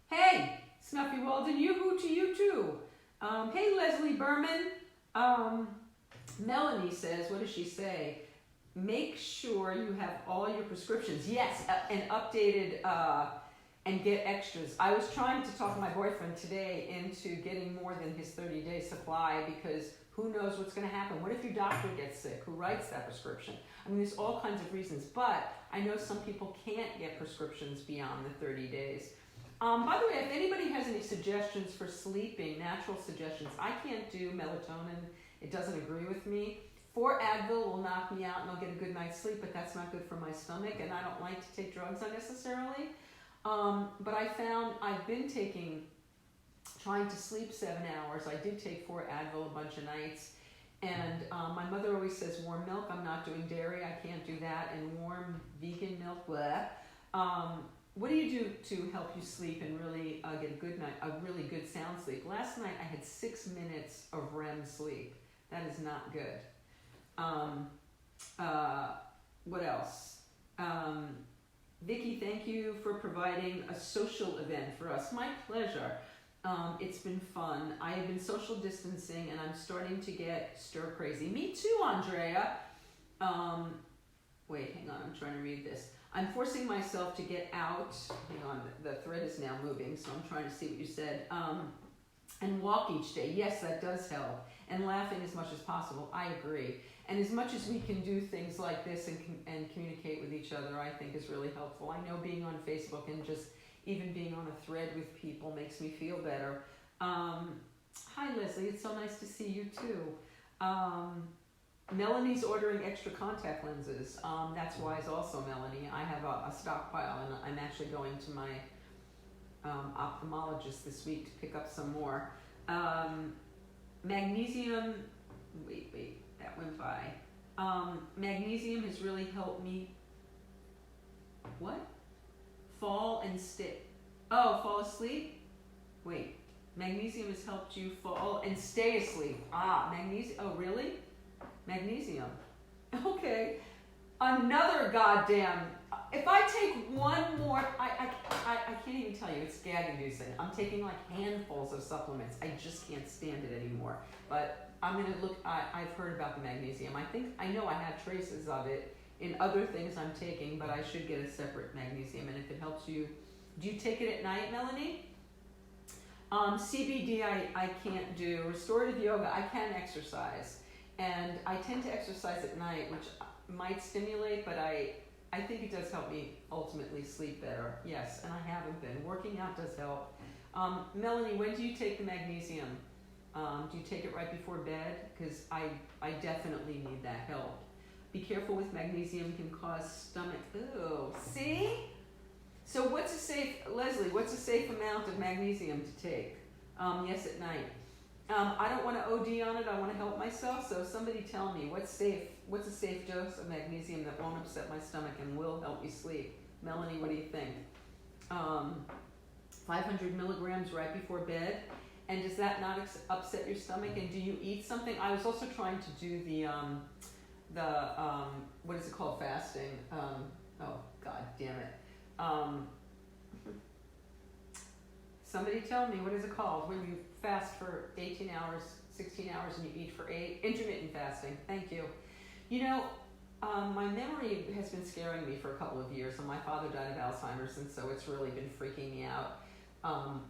Hey, Snuffy Walden, yoo-hoo to you too. Hey, Leslie Berman. Melanie says, what does she say? Make sure you have all your prescriptions. Yes, and updated and get extras. I was trying to talk my boyfriend today into getting more than his 30-day supply because who knows what's going to happen. What if your doctor gets sick? Who writes that prescription? I mean, there's all kinds of reasons, but I know some people can't get prescriptions beyond the 30 days. By the way, if anybody has any suggestions for sleeping, natural suggestions, I can't do melatonin. It doesn't agree with me. 4 Advil will knock me out and I'll get a good night's sleep, but that's not good for my stomach, and I don't like to take drugs unnecessarily. But I found I've been trying to sleep 7 hours. I did take 4 Advil a bunch of nights. And my mother always says warm milk. I'm not doing dairy. I can't do that. And warm vegan milk, blah. What do you do to help you sleep and really get a really good sound sleep? Last night I had 6 minutes of REM sleep. That is not good. What else? Vicki, thank you for providing a social event for us. My pleasure. It's been fun. I have been social distancing and I'm starting to get stir crazy. Me too, Andrea. Wait, hang on, I'm trying to read this. I'm forcing myself to get out. Hang on, the thread is now moving, so I'm trying to see what you said. And walk each day. Yes, that does help. And laughing as much as possible. I agree. And as much as we can do things like this and communicate with each other, I think is really helpful. I know being on Facebook and just even being on a thread with people makes me feel better. Hi, Leslie. It's so nice to see you, too. Melanie's ordering extra contact lenses. That's wise also, Melanie. I have a stockpile, and I'm actually going to my ophthalmologist this week to pick up some more. Magnesium, wait, that went by. Magnesium has really helped me, fall asleep? Wait, magnesium has helped you fall and stay asleep. Magnesium, oh really? Magnesium. Okay, another goddamn, if I take one more, I can't even tell you, it's gag-inducing. I'm taking like handfuls of supplements. I just can't stand it anymore. But I'm gonna look, I've heard about the magnesium. I know I have traces of it in other things I'm taking, but I should get a separate magnesium. And if it helps you, do you take it at night, Melanie? CBD I can't do. Restorative yoga, I can exercise. And I tend to exercise at night, which might stimulate, but I think it does help me ultimately sleep better. Yes, and I haven't been. Working out does help. Melanie, when do you take the magnesium? Do you take it right before bed? Because I definitely need that help. Be careful with magnesium, can cause stomach. Ooh, see? So Leslie, what's a safe amount of magnesium to take? Yes, at night. I don't want to OD on it, I want to help myself, so somebody tell me what's a safe dose of magnesium that won't upset my stomach and will help me sleep? Melanie, what do you think? 500 milligrams right before bed. And does that not upset your stomach? And do you eat something? I was also trying to do the what is it called, fasting? Oh, God damn it. Somebody tell me, what is it called? When you fast for 18 hours, 16 hours, and you eat for 8? Intermittent fasting. Thank you. You know, my memory has been scaring me for a couple of years, and my father died of Alzheimer's, and so it's really been freaking me out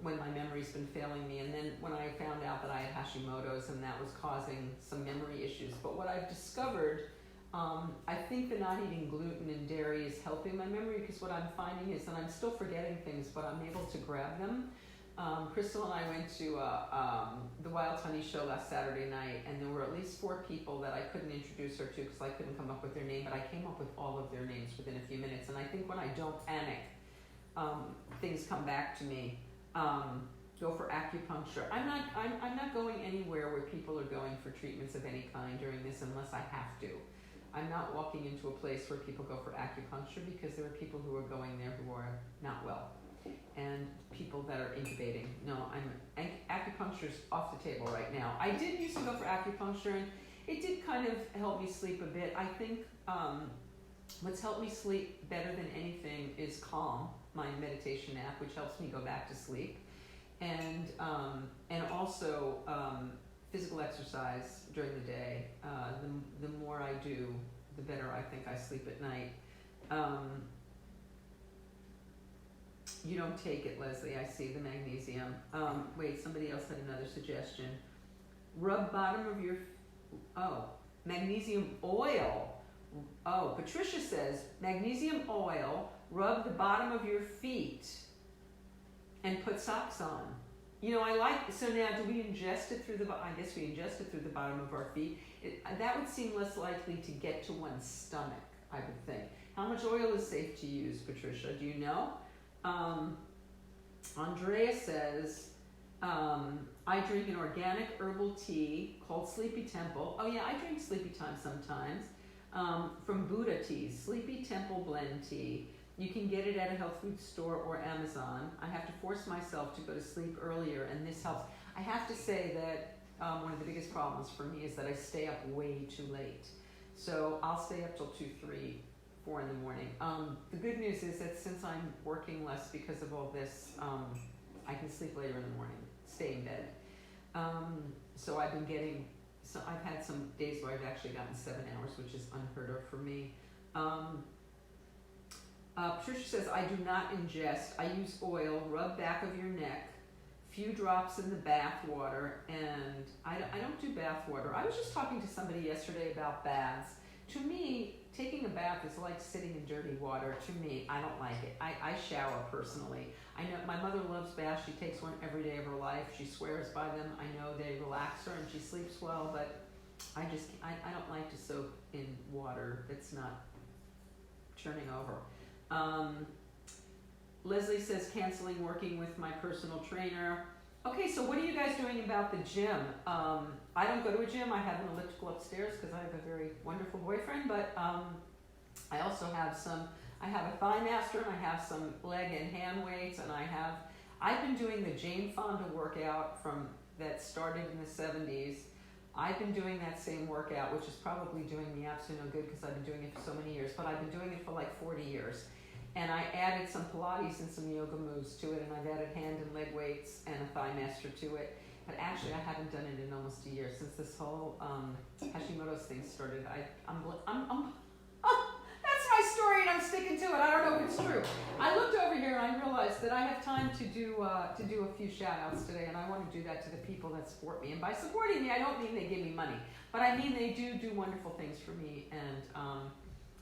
when my memory's been failing me. And then when I found out that I had Hashimoto's, and that was causing some memory issues. But what I've discovered, I think that not eating gluten and dairy is helping my memory, because what I'm finding is that I'm still forgetting things, but I'm able to grab them. Crystal and I went to the Wild Honey show last Saturday night, and there were at least 4 people that I couldn't introduce her to because I couldn't come up with their name, but I came up with all of their names within a few minutes. And I think when I don't panic, things come back to me. Go for acupuncture. I'm not going anywhere where people are going for treatments of any kind during this unless I have to. I'm not walking into a place where people go for acupuncture because there are people who are going there who are not well, and people that are intubating. No, acupuncture's off the table right now. I did used to go for acupuncture, and it did kind of help me sleep a bit. I think what's helped me sleep better than anything is Calm, my meditation app, which helps me go back to sleep, and also physical exercise during the day. The more I do, the better I think I sleep at night. You don't take it, Leslie. I see the magnesium. Wait, somebody else had another suggestion. Rub bottom of your... magnesium oil. Patricia says, magnesium oil, rub the bottom of your feet and put socks on. You know, I like... So now, do we ingest it through the... I guess we ingest it through the bottom of our feet. That would seem less likely to get to one's stomach, I would think. How much oil is safe to use, Patricia? Do you know? Andrea says, I drink an organic herbal tea called Sleepy Temple. Oh yeah, I drink Sleepy Time sometimes. From Buddha Teas, Sleepy Temple Blend Tea. You can get it at a health food store or Amazon. I have to force myself to go to sleep earlier, and this helps. I have to say that one of the biggest problems for me is that I stay up way too late. So I'll stay up till 2, 3, 4 in the morning. The good news is that since I'm working less because of all this, I can sleep later in the morning, stay in bed. So I've had some days where I've actually gotten 7 hours, which is unheard of for me. Patricia says, I do not ingest. I use oil, rub back of your neck, few drops in the bath water, and I don't do bath water. I was just talking to somebody yesterday about baths. To me, taking a bath is like sitting in dirty water. To me, I don't like it. I shower personally. I know my mother loves baths. She takes one every day of her life. She swears by them. I know they relax her and she sleeps well, but I don't like to soak in water that's not churning over. Leslie says, canceling working with my personal trainer. Okay, so what are you guys doing about the gym? I don't go to a gym. I have an elliptical upstairs because I have a very wonderful boyfriend, but I also have I have a thigh master, and I have some leg and hand weights, and I've been doing the Jane Fonda workout that started in the 70s. I've been doing that same workout, which is probably doing me absolutely no good because I've been doing it for so many years, but I've been doing it for like 40 years. And I added some Pilates and some yoga moves to it, and I've added hand and leg weights and a thigh master to it. But actually, I haven't done it in almost a year since this whole Hashimoto's thing started. That's my story, and I'm sticking to it. I don't know if it's true. I looked over here and I realized that I have time to do a few shout outs today, and I want to do that to the people that support me. And by supporting me, I don't mean they give me money, but I mean they do wonderful things for me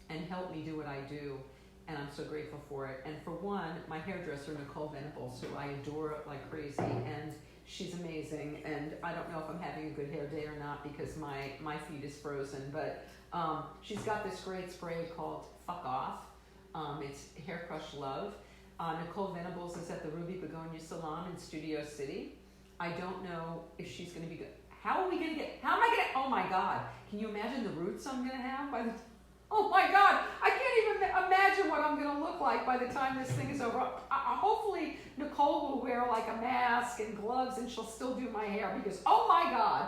and help me do what I do. And I'm so grateful for it. And for one, my hairdresser, Nicole Venables, who I adore like crazy, and she's amazing. And I don't know if I'm having a good hair day or not because my feed is frozen. But she's got this great spray called Fuck Off. It's Hair Crush Love. Nicole Venables is at the Ruby Begonia Salon in Studio City. I don't know if she's going to be good. How am I going to, oh my God. Can you imagine the roots I'm going to have by the Oh my God, I can't even imagine what I'm going to look like by the time this thing is over. Hopefully Nicole will wear like a mask and gloves and she'll still do my hair because, oh my God.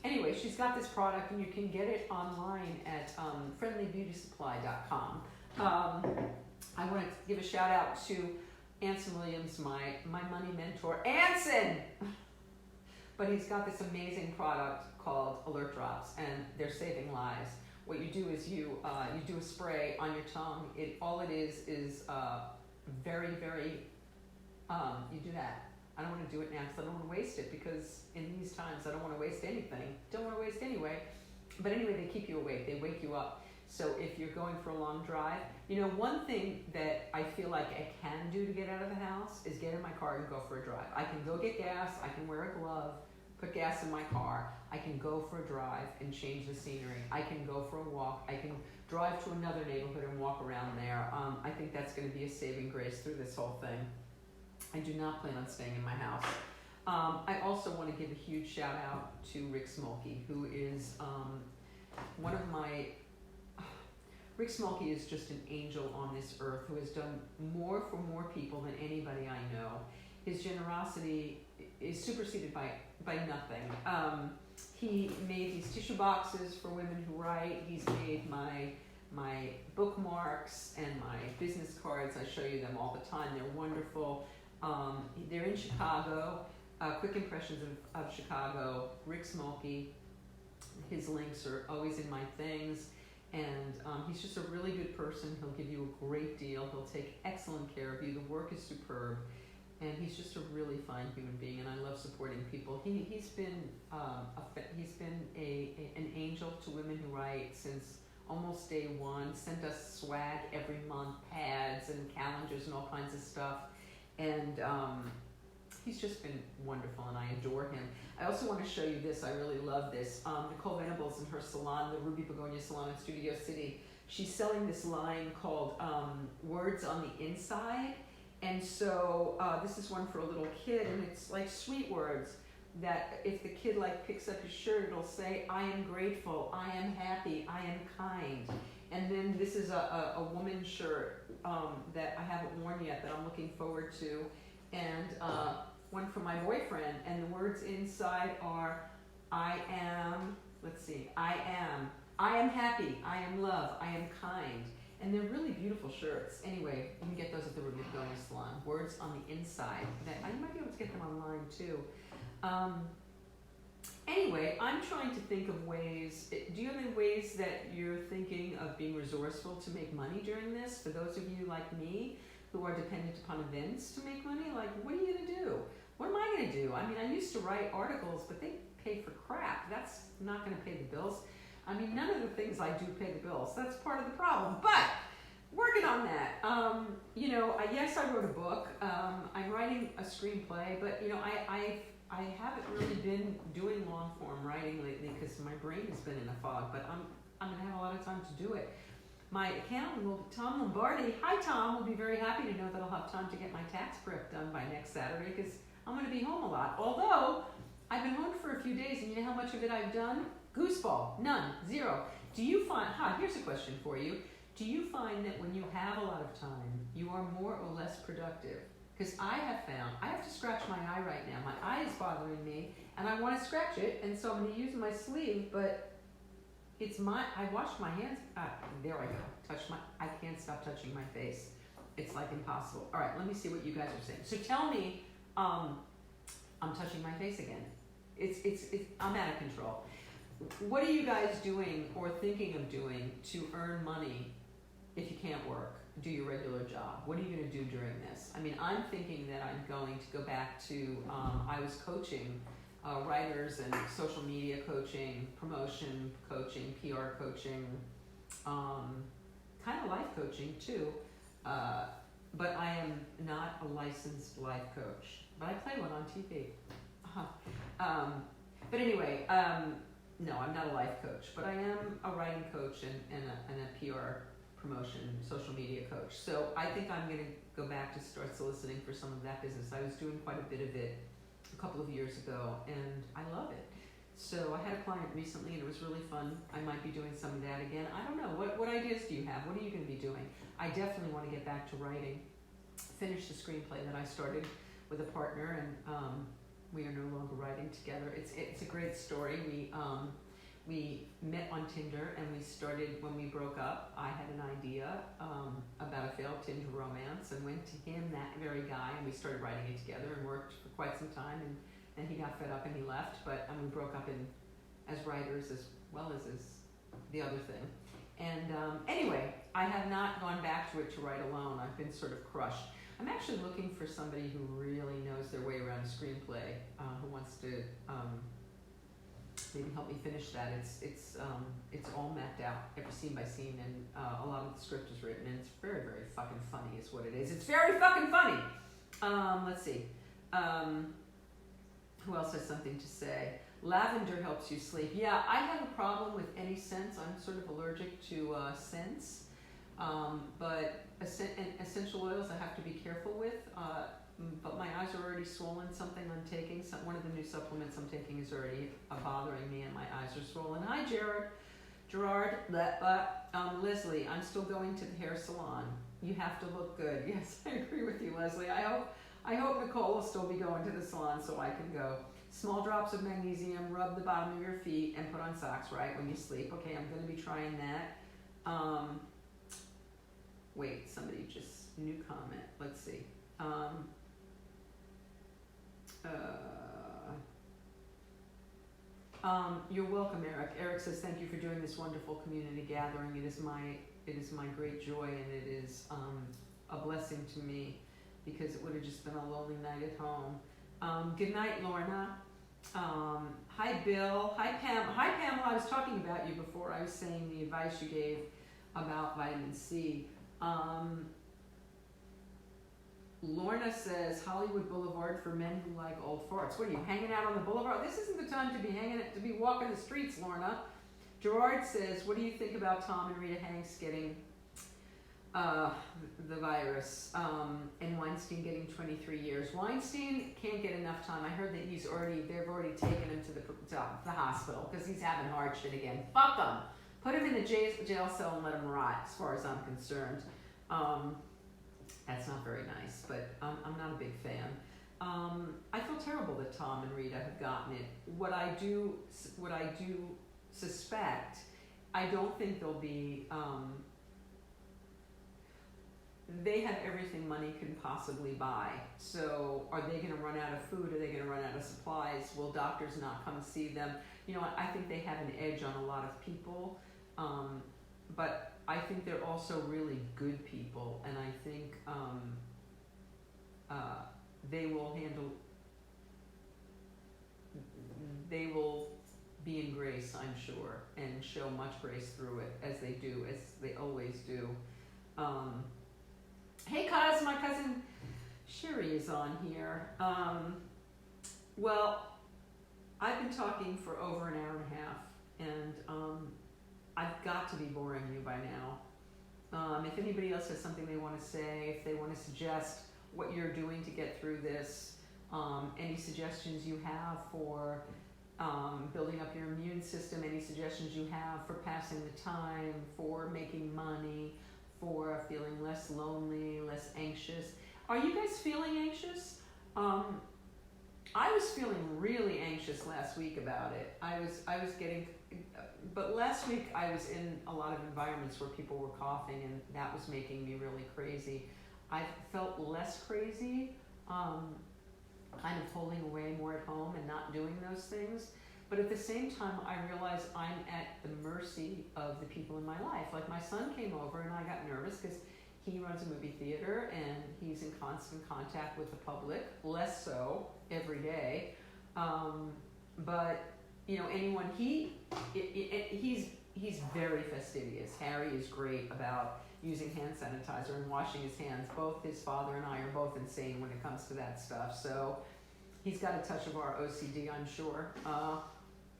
Anyway, she's got this product and you can get it online at friendlybeautysupply.com. I want to give a shout out to Anson Williams, my money mentor. Anson! But he's got this amazing product called Alert Drops and they're saving lives. What you do is you do a spray on your tongue. All it is very, very, you do that. I don't want to do it now because I don't want to waste it because in these times I don't want to waste anything. Don't want to waste anyway. But anyway, they keep you awake. They wake you up. So if you're going for a long drive, you know, one thing that I feel like I can do to get out of the house is get in my car and go for a drive. I can go get gas, I can wear a glove, put gas in my car, I can go for a drive and change the scenery. I can go for a walk, I can drive to another neighborhood and walk around there. I think that's going to be a saving grace through this whole thing. I do not plan on staying in my house. I also want to give a huge shout out to Rick Smolke, who is one of my... Rick Smolke is just an angel on this earth who has done more for more people than anybody I know. His generosity is superseded by nothing. He made these tissue boxes for women who write. He's made my bookmarks and my business cards. I show you them all the time. They're wonderful. They're in Chicago. Quick impressions of Chicago. Rick Smolke. His links are always in my things. And he's just a really good person. He'll give you a great deal. He'll take excellent care of you. The work is superb. And he's just a really fine human being, and I love supporting people. He's been an angel to women who write since almost day one. Sent us swag every month, pads and calendars and all kinds of stuff. And he's just been wonderful, and I adore him. I also want to show you this. I really love this. Nicole Venables in her salon, the Ruby Begonia Salon in Studio City, she's selling this line called Words on the Inside. And so this is one for a little kid, and it's like sweet words that if the kid like picks up his shirt, it'll say, I am grateful, I am happy, I am kind. And then this is a woman's shirt that I haven't worn yet that I'm looking forward to. And one for my boyfriend, and the words inside are, I am happy, I am love, I am kind. And they're really beautiful shirts. Anyway, you can get those at the Ruby Begonia Salon. Words on the inside. You might be able to get them online too. Anyway, I'm trying to think of ways. Do you have any ways that you're thinking of being resourceful to make money during this? For those of you like me who are dependent upon events to make money, like, what are you going to do? What am I going to do? I mean, I used to write articles, but they pay for crap. That's not going to pay the bills. I mean, none of the things I do pay the bills. That's part of the problem. But working on that. Yes, I wrote a book. I'm writing a screenplay, but I haven't really been doing long form writing lately because my brain has been in a fog. But I'm gonna have a lot of time to do it. My accountant, Tom Lombardi. Hi, Tom. Will be very happy to know that I'll have time to get my tax prep done by next Saturday because I'm going to be home a lot. Although I've been home for a few days, and you know how much of it I've done? Gooseball. None. Zero. Do you find, here's a question for you. Do you find that when you have a lot of time, you are more or less productive? Because I have found, I have to scratch my eye right now. My eye is bothering me, and I want to scratch it, and so I'm going to use my sleeve, but I washed my hands. There I go. I can't stop touching my face. It's like impossible. All right, let me see what you guys are saying. So tell me, I'm touching my face again. I'm out of control. What are you guys doing or thinking of doing to earn money if you can't work, do your regular job? What are you going to do during this? I mean, I'm thinking that I'm going to go back to, I was coaching writers and social media coaching, promotion coaching, PR coaching, kind of life coaching too. But I am not a licensed life coach, but I play one on TV. But anyway, no, I'm not a life coach, but I am a writing coach and a PR promotion, social media coach. So I think I'm going to go back to start soliciting for some of that business. I was doing quite a bit of it a couple of years ago, and I love it. So I had a client recently, and it was really fun. I might be doing some of that again. I don't know. What ideas do you have? What are you going to be doing? I definitely want to get back to writing, finish the screenplay that I started with a partner, and we are no longer writing together. It's a great story. We met on Tinder, and we started when we broke up. I had an idea about a failed Tinder romance, and went to him, that very guy, and we started writing it together and worked for quite some time. And then he got fed up and he left. But we broke up as writers as well as the other thing. And anyway, I have not gone back to it to write alone. I've been sort of crushed. I'm actually looking for somebody who really knows their way around a screenplay, who wants to maybe help me finish that. It's all mapped out, every scene by scene, and a lot of the script is written, and it's very, very fucking funny is what it is. It's very fucking funny. Let's see. Who else has something to say? Lavender helps you sleep. Yeah, I have a problem with any scents. I'm sort of allergic to scents. But essential oils I have to be careful with. But my eyes are already swollen. Something I'm taking, one of the new supplements I'm taking is already bothering me, and my eyes are swollen. Hi, Gerard, Leslie, I'm still going to the hair salon. You have to look good. Yes, I agree with you, Leslie. I hope Nicole will still be going to the salon so I can go. Small drops of magnesium, rub the bottom of your feet, and put on socks right when you sleep. Okay, I'm going to be trying that. Wait, somebody just, new comment. Let's see. You're welcome, Eric. Eric says, thank you for doing this wonderful community gathering. It is my great joy, and it is a blessing to me, because it would have just been a lonely night at home. Good night, Lorna. Hi, Bill. Hi, Pam. Hi, Pamela. I was talking about you before. I was saying the advice you gave about vitamin C. Lorna says, Hollywood Boulevard for men who like old farts. What are you, hanging out on the boulevard? This isn't the time to be walking the streets, Lorna. Gerard says, what do you think about Tom and Rita Hanks getting the virus, and Weinstein getting 23 years? Weinstein can't get enough time. I heard that they've already taken him to the hospital because he's having hard shit again. Fuck him. Put him in a jail cell and let him rot, as far as I'm concerned. That's not very nice, but I'm not a big fan. I feel terrible that Tom and Rita have gotten it. What I do suspect, I don't think they'll be. They have everything money can possibly buy. So are they going to run out of food? Are they going to run out of supplies? Will doctors not come see them? You know, I think they have an edge on a lot of people. But I think they're also really good people, and I think they they will be in grace, I'm sure, and show much grace through it, as they always do. Hey, cuz, my cousin Sherry is on here. Well, I've been talking for over an hour and a half, and I've got to be boring you by now. If anybody else has something they want to say, if they want to suggest what you're doing to get through this, any suggestions you have for building up your immune system, any suggestions you have for passing the time, for making money, for feeling less lonely, less anxious. Are you guys feeling anxious? I was feeling really anxious last week about it. I was getting, but last week I was in a lot of environments where people were coughing, and that was making me really crazy. I felt less crazy, kind of holding away more at home and not doing those things. But at the same time, I realized I'm at the mercy of the people in my life. Like, my son came over, and I got nervous because he runs a movie theater, and he's in constant contact with the public, less so every day. But, you know, anyone, he's very fastidious. Harry is great about using hand sanitizer and washing his hands. Both his father and I are both insane when it comes to that stuff. So he's got a touch of our OCD, I'm sure.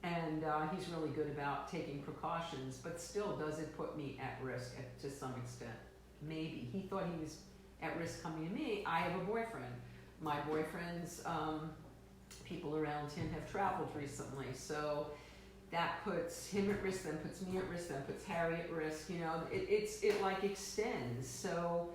And he's really good about taking precautions, but still, does it put me at risk to some extent? Maybe. He thought he was at risk coming to me. I have a boyfriend. My boyfriend's people around him have traveled recently, so that puts him at risk, then puts me at risk, then puts Harry at risk. You know, it like extends. So,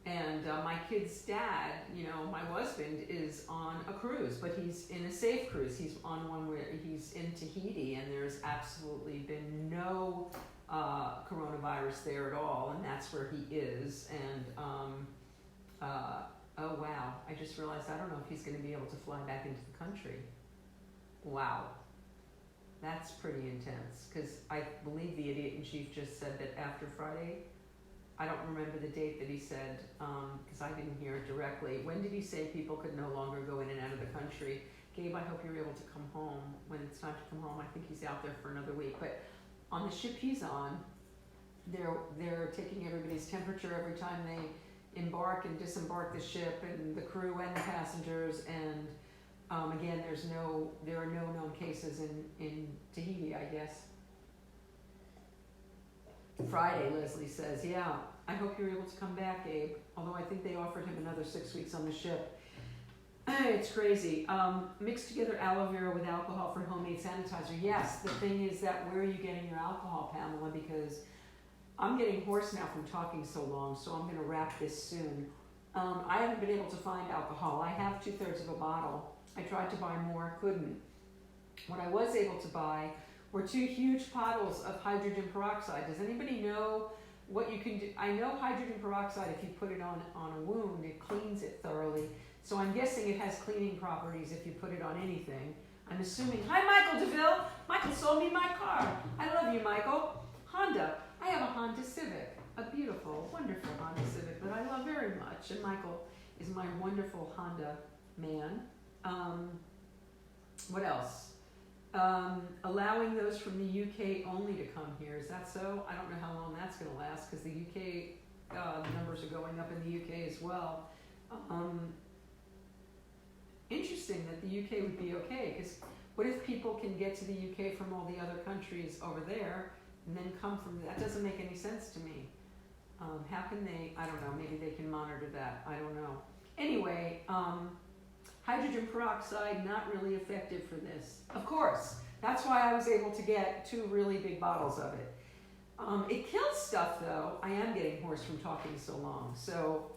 and my kid's dad, you know, my husband, is on a cruise, but he's in a safe cruise. He's on one where he's in Tahiti, and there's absolutely been no coronavirus there at all, and that's where he is. And oh wow, I just realized I don't know if he's going to be able to fly back into the country. Wow, that's pretty intense, because I believe the idiot-in-chief just said that after Friday, I don't remember the date that he said, because I didn't hear it directly. When did he say people could no longer go in and out of the country? Gabe, I hope you're able to come home when it's time to come home. I think he's out there for another week. But on the ship he's on, they're taking everybody's temperature every time they embark and disembark the ship, and the crew and the passengers. And again, there are no known cases in Tahiti, I guess. Friday, Leslie says, yeah, I hope you're able to come back, Gabe. Although I think they offered him another 6 weeks on the ship. It's crazy. Mix together aloe vera with alcohol for homemade sanitizer. Yes, the thing is that where are you getting your alcohol, Pamela? Because I'm getting hoarse now from talking so long, so I'm going to wrap this soon. I haven't been able to find alcohol. I have 2/3 of a bottle. I tried to buy more, couldn't. What I was able to buy were 2 huge bottles of hydrogen peroxide. Does anybody know what you can do? I know hydrogen peroxide, if you put it on a wound, it cleans it thoroughly. So I'm guessing it has cleaning properties if you put it on anything. I'm assuming. Hi, Michael DeVille. Michael sold me my car. I love you, Michael. Honda. I have a Honda Civic. A beautiful, wonderful Honda Civic that I love very much. And Michael is my wonderful Honda man. What else? Allowing those from the UK only to come here. Is that so? I don't know how long that's going to last, because the UK numbers are going up in the UK as well. Interesting that the UK would be okay, because what if people can get to the UK from all the other countries over there and then come from that? Doesn't make any sense to me. How can they? I don't know. Maybe they can monitor that. I don't know. Anyway, hydrogen peroxide, not really effective for this. Of course. That's why I was able to get 2 really big bottles of it. It kills stuff, though. I am getting hoarse from talking so long. So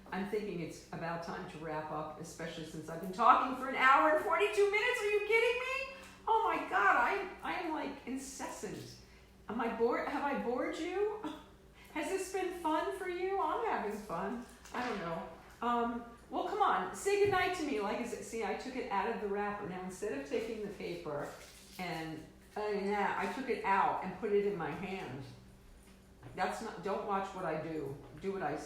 I'm thinking it's about time to wrap up, especially since I've been talking for 1 hour and 42 minutes. Are you kidding me? Oh my God, I am like incessant. Am I bored? Have I bored you? Has this been fun for you? I'm having fun. I don't know. Well, come on, say goodnight to me. Like, see, I took it out of the wrapper. Now, instead of taking the paper and I took it out and put it in my hand. That's not. Don't watch what I do. Do what I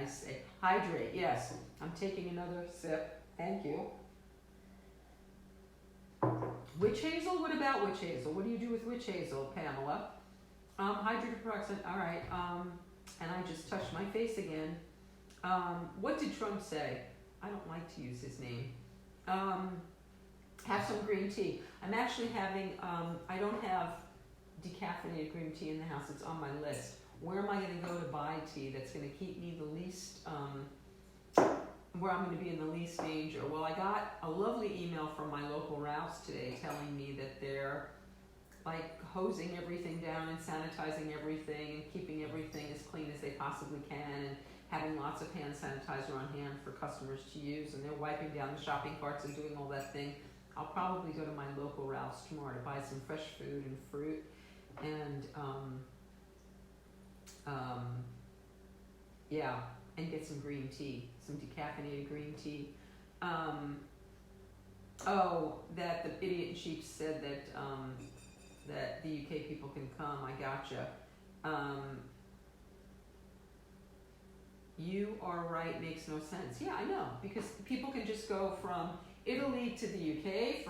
say. Hydrate. Yes. I'm taking another sip. Thank you. Witch hazel. What about witch hazel? What do you do with witch hazel, Pamela? Hydrogen peroxide. All right. And I just touched my face again. What did Trump say? I don't like to use his name. Have some green tea. I'm actually having. I don't have decaffeinated green tea in the house. It's on my list. Where am I going to go to buy tea that's going to keep me the least, where I'm going to be in the least danger? Well, I got a lovely email from my local Rouse today telling me that they're like hosing everything down and sanitizing everything and keeping everything as clean as they possibly can, and having lots of hand sanitizer on hand for customers to use, and they're wiping down the shopping carts and doing all that thing. I'll probably go to my local Rouse tomorrow to buy some fresh food and fruit, and and get some green tea, some decaffeinated green tea. That the idiot in chief said that the UK people can come. I gotcha. You are right, makes no sense. Yeah, I know, because people can just go from Italy to the UK,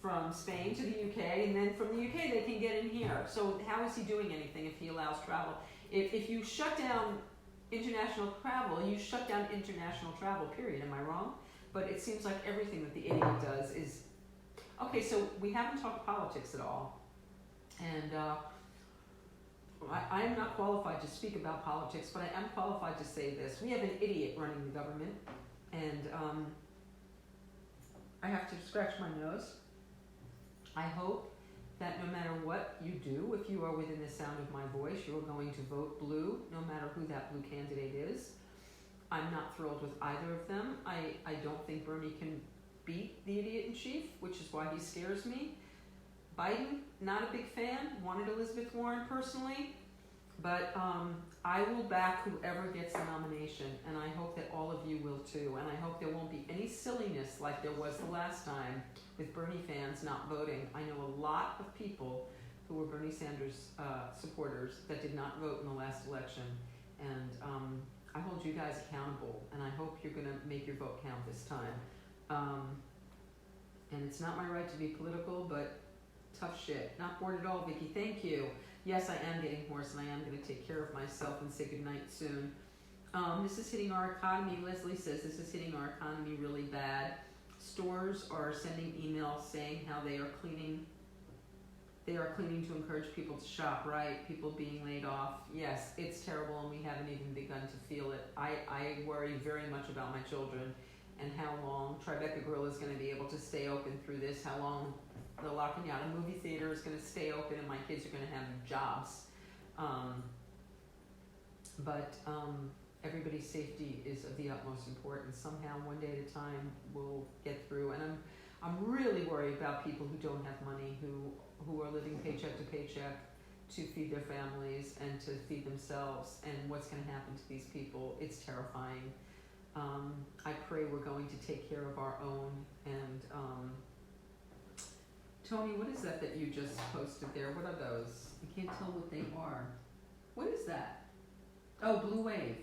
from Spain to the UK, and then from the UK they can get in here. So how is he doing anything if he allows travel? If you shut down international travel, you shut down international travel, period. Am I wrong? But it seems like everything that the idiot does is... Okay, so we haven't talked politics at all. And I am not qualified to speak about politics, but I am qualified to say this. We have an idiot running the government, and I have to scratch my nose. I hope that no matter what you do, if you are within the sound of my voice, you are going to vote blue, no matter who that blue candidate is. I'm not thrilled with either of them. I don't think Bernie can beat the idiot in chief, which is why he scares me. Biden, not a big fan, wanted Elizabeth Warren personally, but I will back whoever gets the nomination, and I hope that all of you will too, and I hope there won't be any silliness like there was the last time with Bernie fans not voting. I know a lot of people who were Bernie Sanders supporters that did not vote in the last election, and I hold you guys accountable, and I hope you're going to make your vote count this time. And it's not my right to be political, but tough shit. Not bored at all, Vicki. Thank you. Yes, I am getting hoarse, and I am going to take care of myself and say goodnight soon. This is hitting our economy. Leslie says this is hitting our economy really bad. Stores are sending emails saying how they are cleaning to encourage people to shop, right? People being laid off. Yes, it's terrible, and we haven't even begun to feel it. I worry very much about my children and how long Tribeca Grill is going to be able to stay open through this, how long the locking out a movie theater is going to stay open, and my kids are going to have jobs. But everybody's safety is of the utmost importance. Somehow, one day at a time, we'll get through. And I'm really worried about people who don't have money, who are living paycheck to paycheck to feed their families and to feed themselves, and what's going to happen to these people. It's terrifying. I pray we're going to take care of our own. And Tony, what is that you just posted there? What are those? I can't tell what they are. What is that? Oh, blue wave.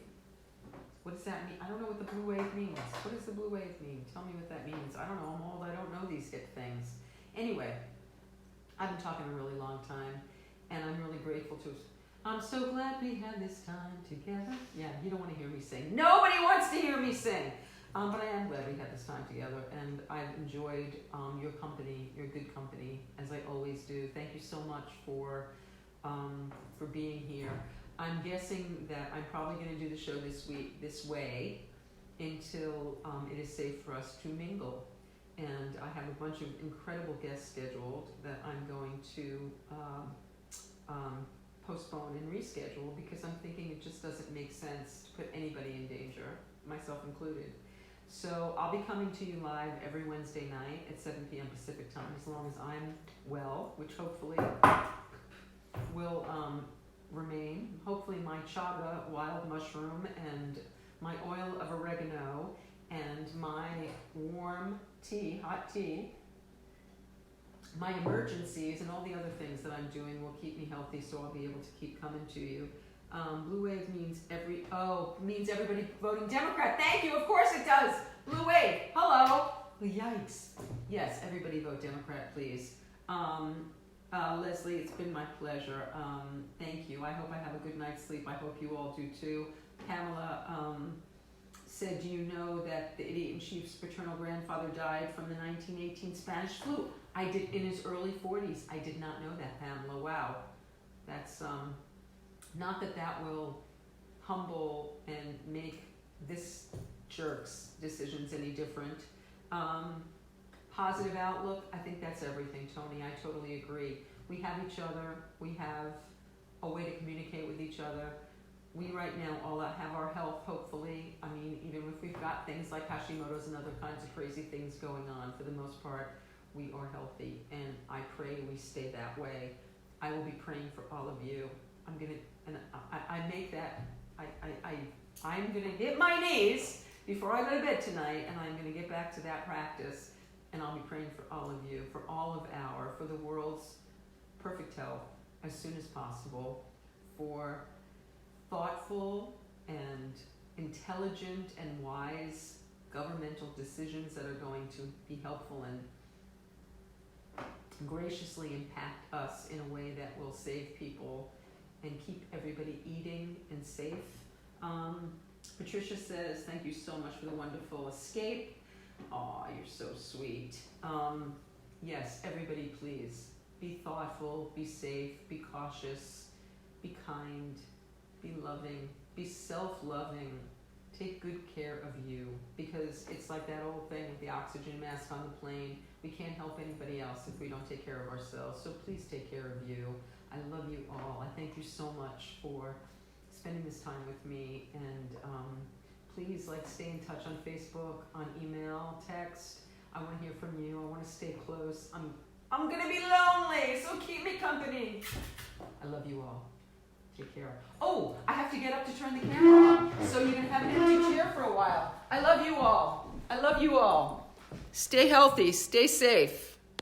What does that mean? I don't know what the blue wave means. What does the blue wave mean? Tell me what that means. I don't know. I'm old. I don't know these hip things. Anyway, I've been talking a really long time, and I'm really grateful to. I'm so glad we had this time together. Yeah, you don't want to hear me sing. Nobody wants to hear me sing. But I am glad we had this time together, and I've enjoyed your company, your good company, as I always do. Thank you so much for being here. I'm guessing that I'm probably going to do the show this way until it is safe for us to mingle. And I have a bunch of incredible guests scheduled that I'm going to postpone and reschedule, because I'm thinking it just doesn't make sense to put anybody in danger, myself included. So I'll be coming to you live every Wednesday night at 7 p.m. Pacific time, as long as I'm well, which hopefully will remain. Hopefully my chaga wild mushroom and my oil of oregano and my warm tea, hot tea, my emergencies and all the other things that I'm doing will keep me healthy, so I'll be able to keep coming to you. Blue wave means means everybody voting Democrat. Thank you. Of course it does. Blue wave. Hello. Yikes. Yes, everybody vote Democrat, please. Leslie, it's been my pleasure. Thank you. I hope I have a good night's sleep. I hope you all do too. Pamela said, do you know that the idiot in chief's paternal grandfather died from the 1918 Spanish flu? I did, in his early 40s. I did not know that, Pamela. Wow. That's not that will humble and make this jerk's decisions any different. Positive outlook, I think that's everything, Tony. I totally agree. We have each other. We have a way to communicate with each other. We right now all have our health, hopefully. I mean, even if we've got things like Hashimoto's and other kinds of crazy things going on, for the most part, we are healthy. And I pray we stay that way. I will be praying for all of you. I'm gonna hit my knees before I go to bed tonight, and I'm gonna get back to that practice. And I'll be praying for all of you, for the world's perfect health as soon as possible, for thoughtful and intelligent and wise governmental decisions that are going to be helpful and graciously impact us in a way that will save people and keep everybody eating and safe. Patricia says, thank you so much for the wonderful escape. Aw, you're so sweet. Yes, everybody please, be thoughtful, be safe, be cautious, be kind, be loving, be self-loving. Take good care of you, because it's like that old thing with the oxygen mask on the plane. We can't help anybody else if we don't take care of ourselves. So please take care of you. I love you all. I thank you so much for spending this time with me, and please stay in touch on Facebook, on email, text. I want to hear from you. I want to stay close. I'm gonna be lonely, so keep me company. I love you all. Take care. Oh, I have to get up to turn the camera on, so you're gonna have an empty chair for a while. I love you all. I love you all. Stay healthy. Stay safe.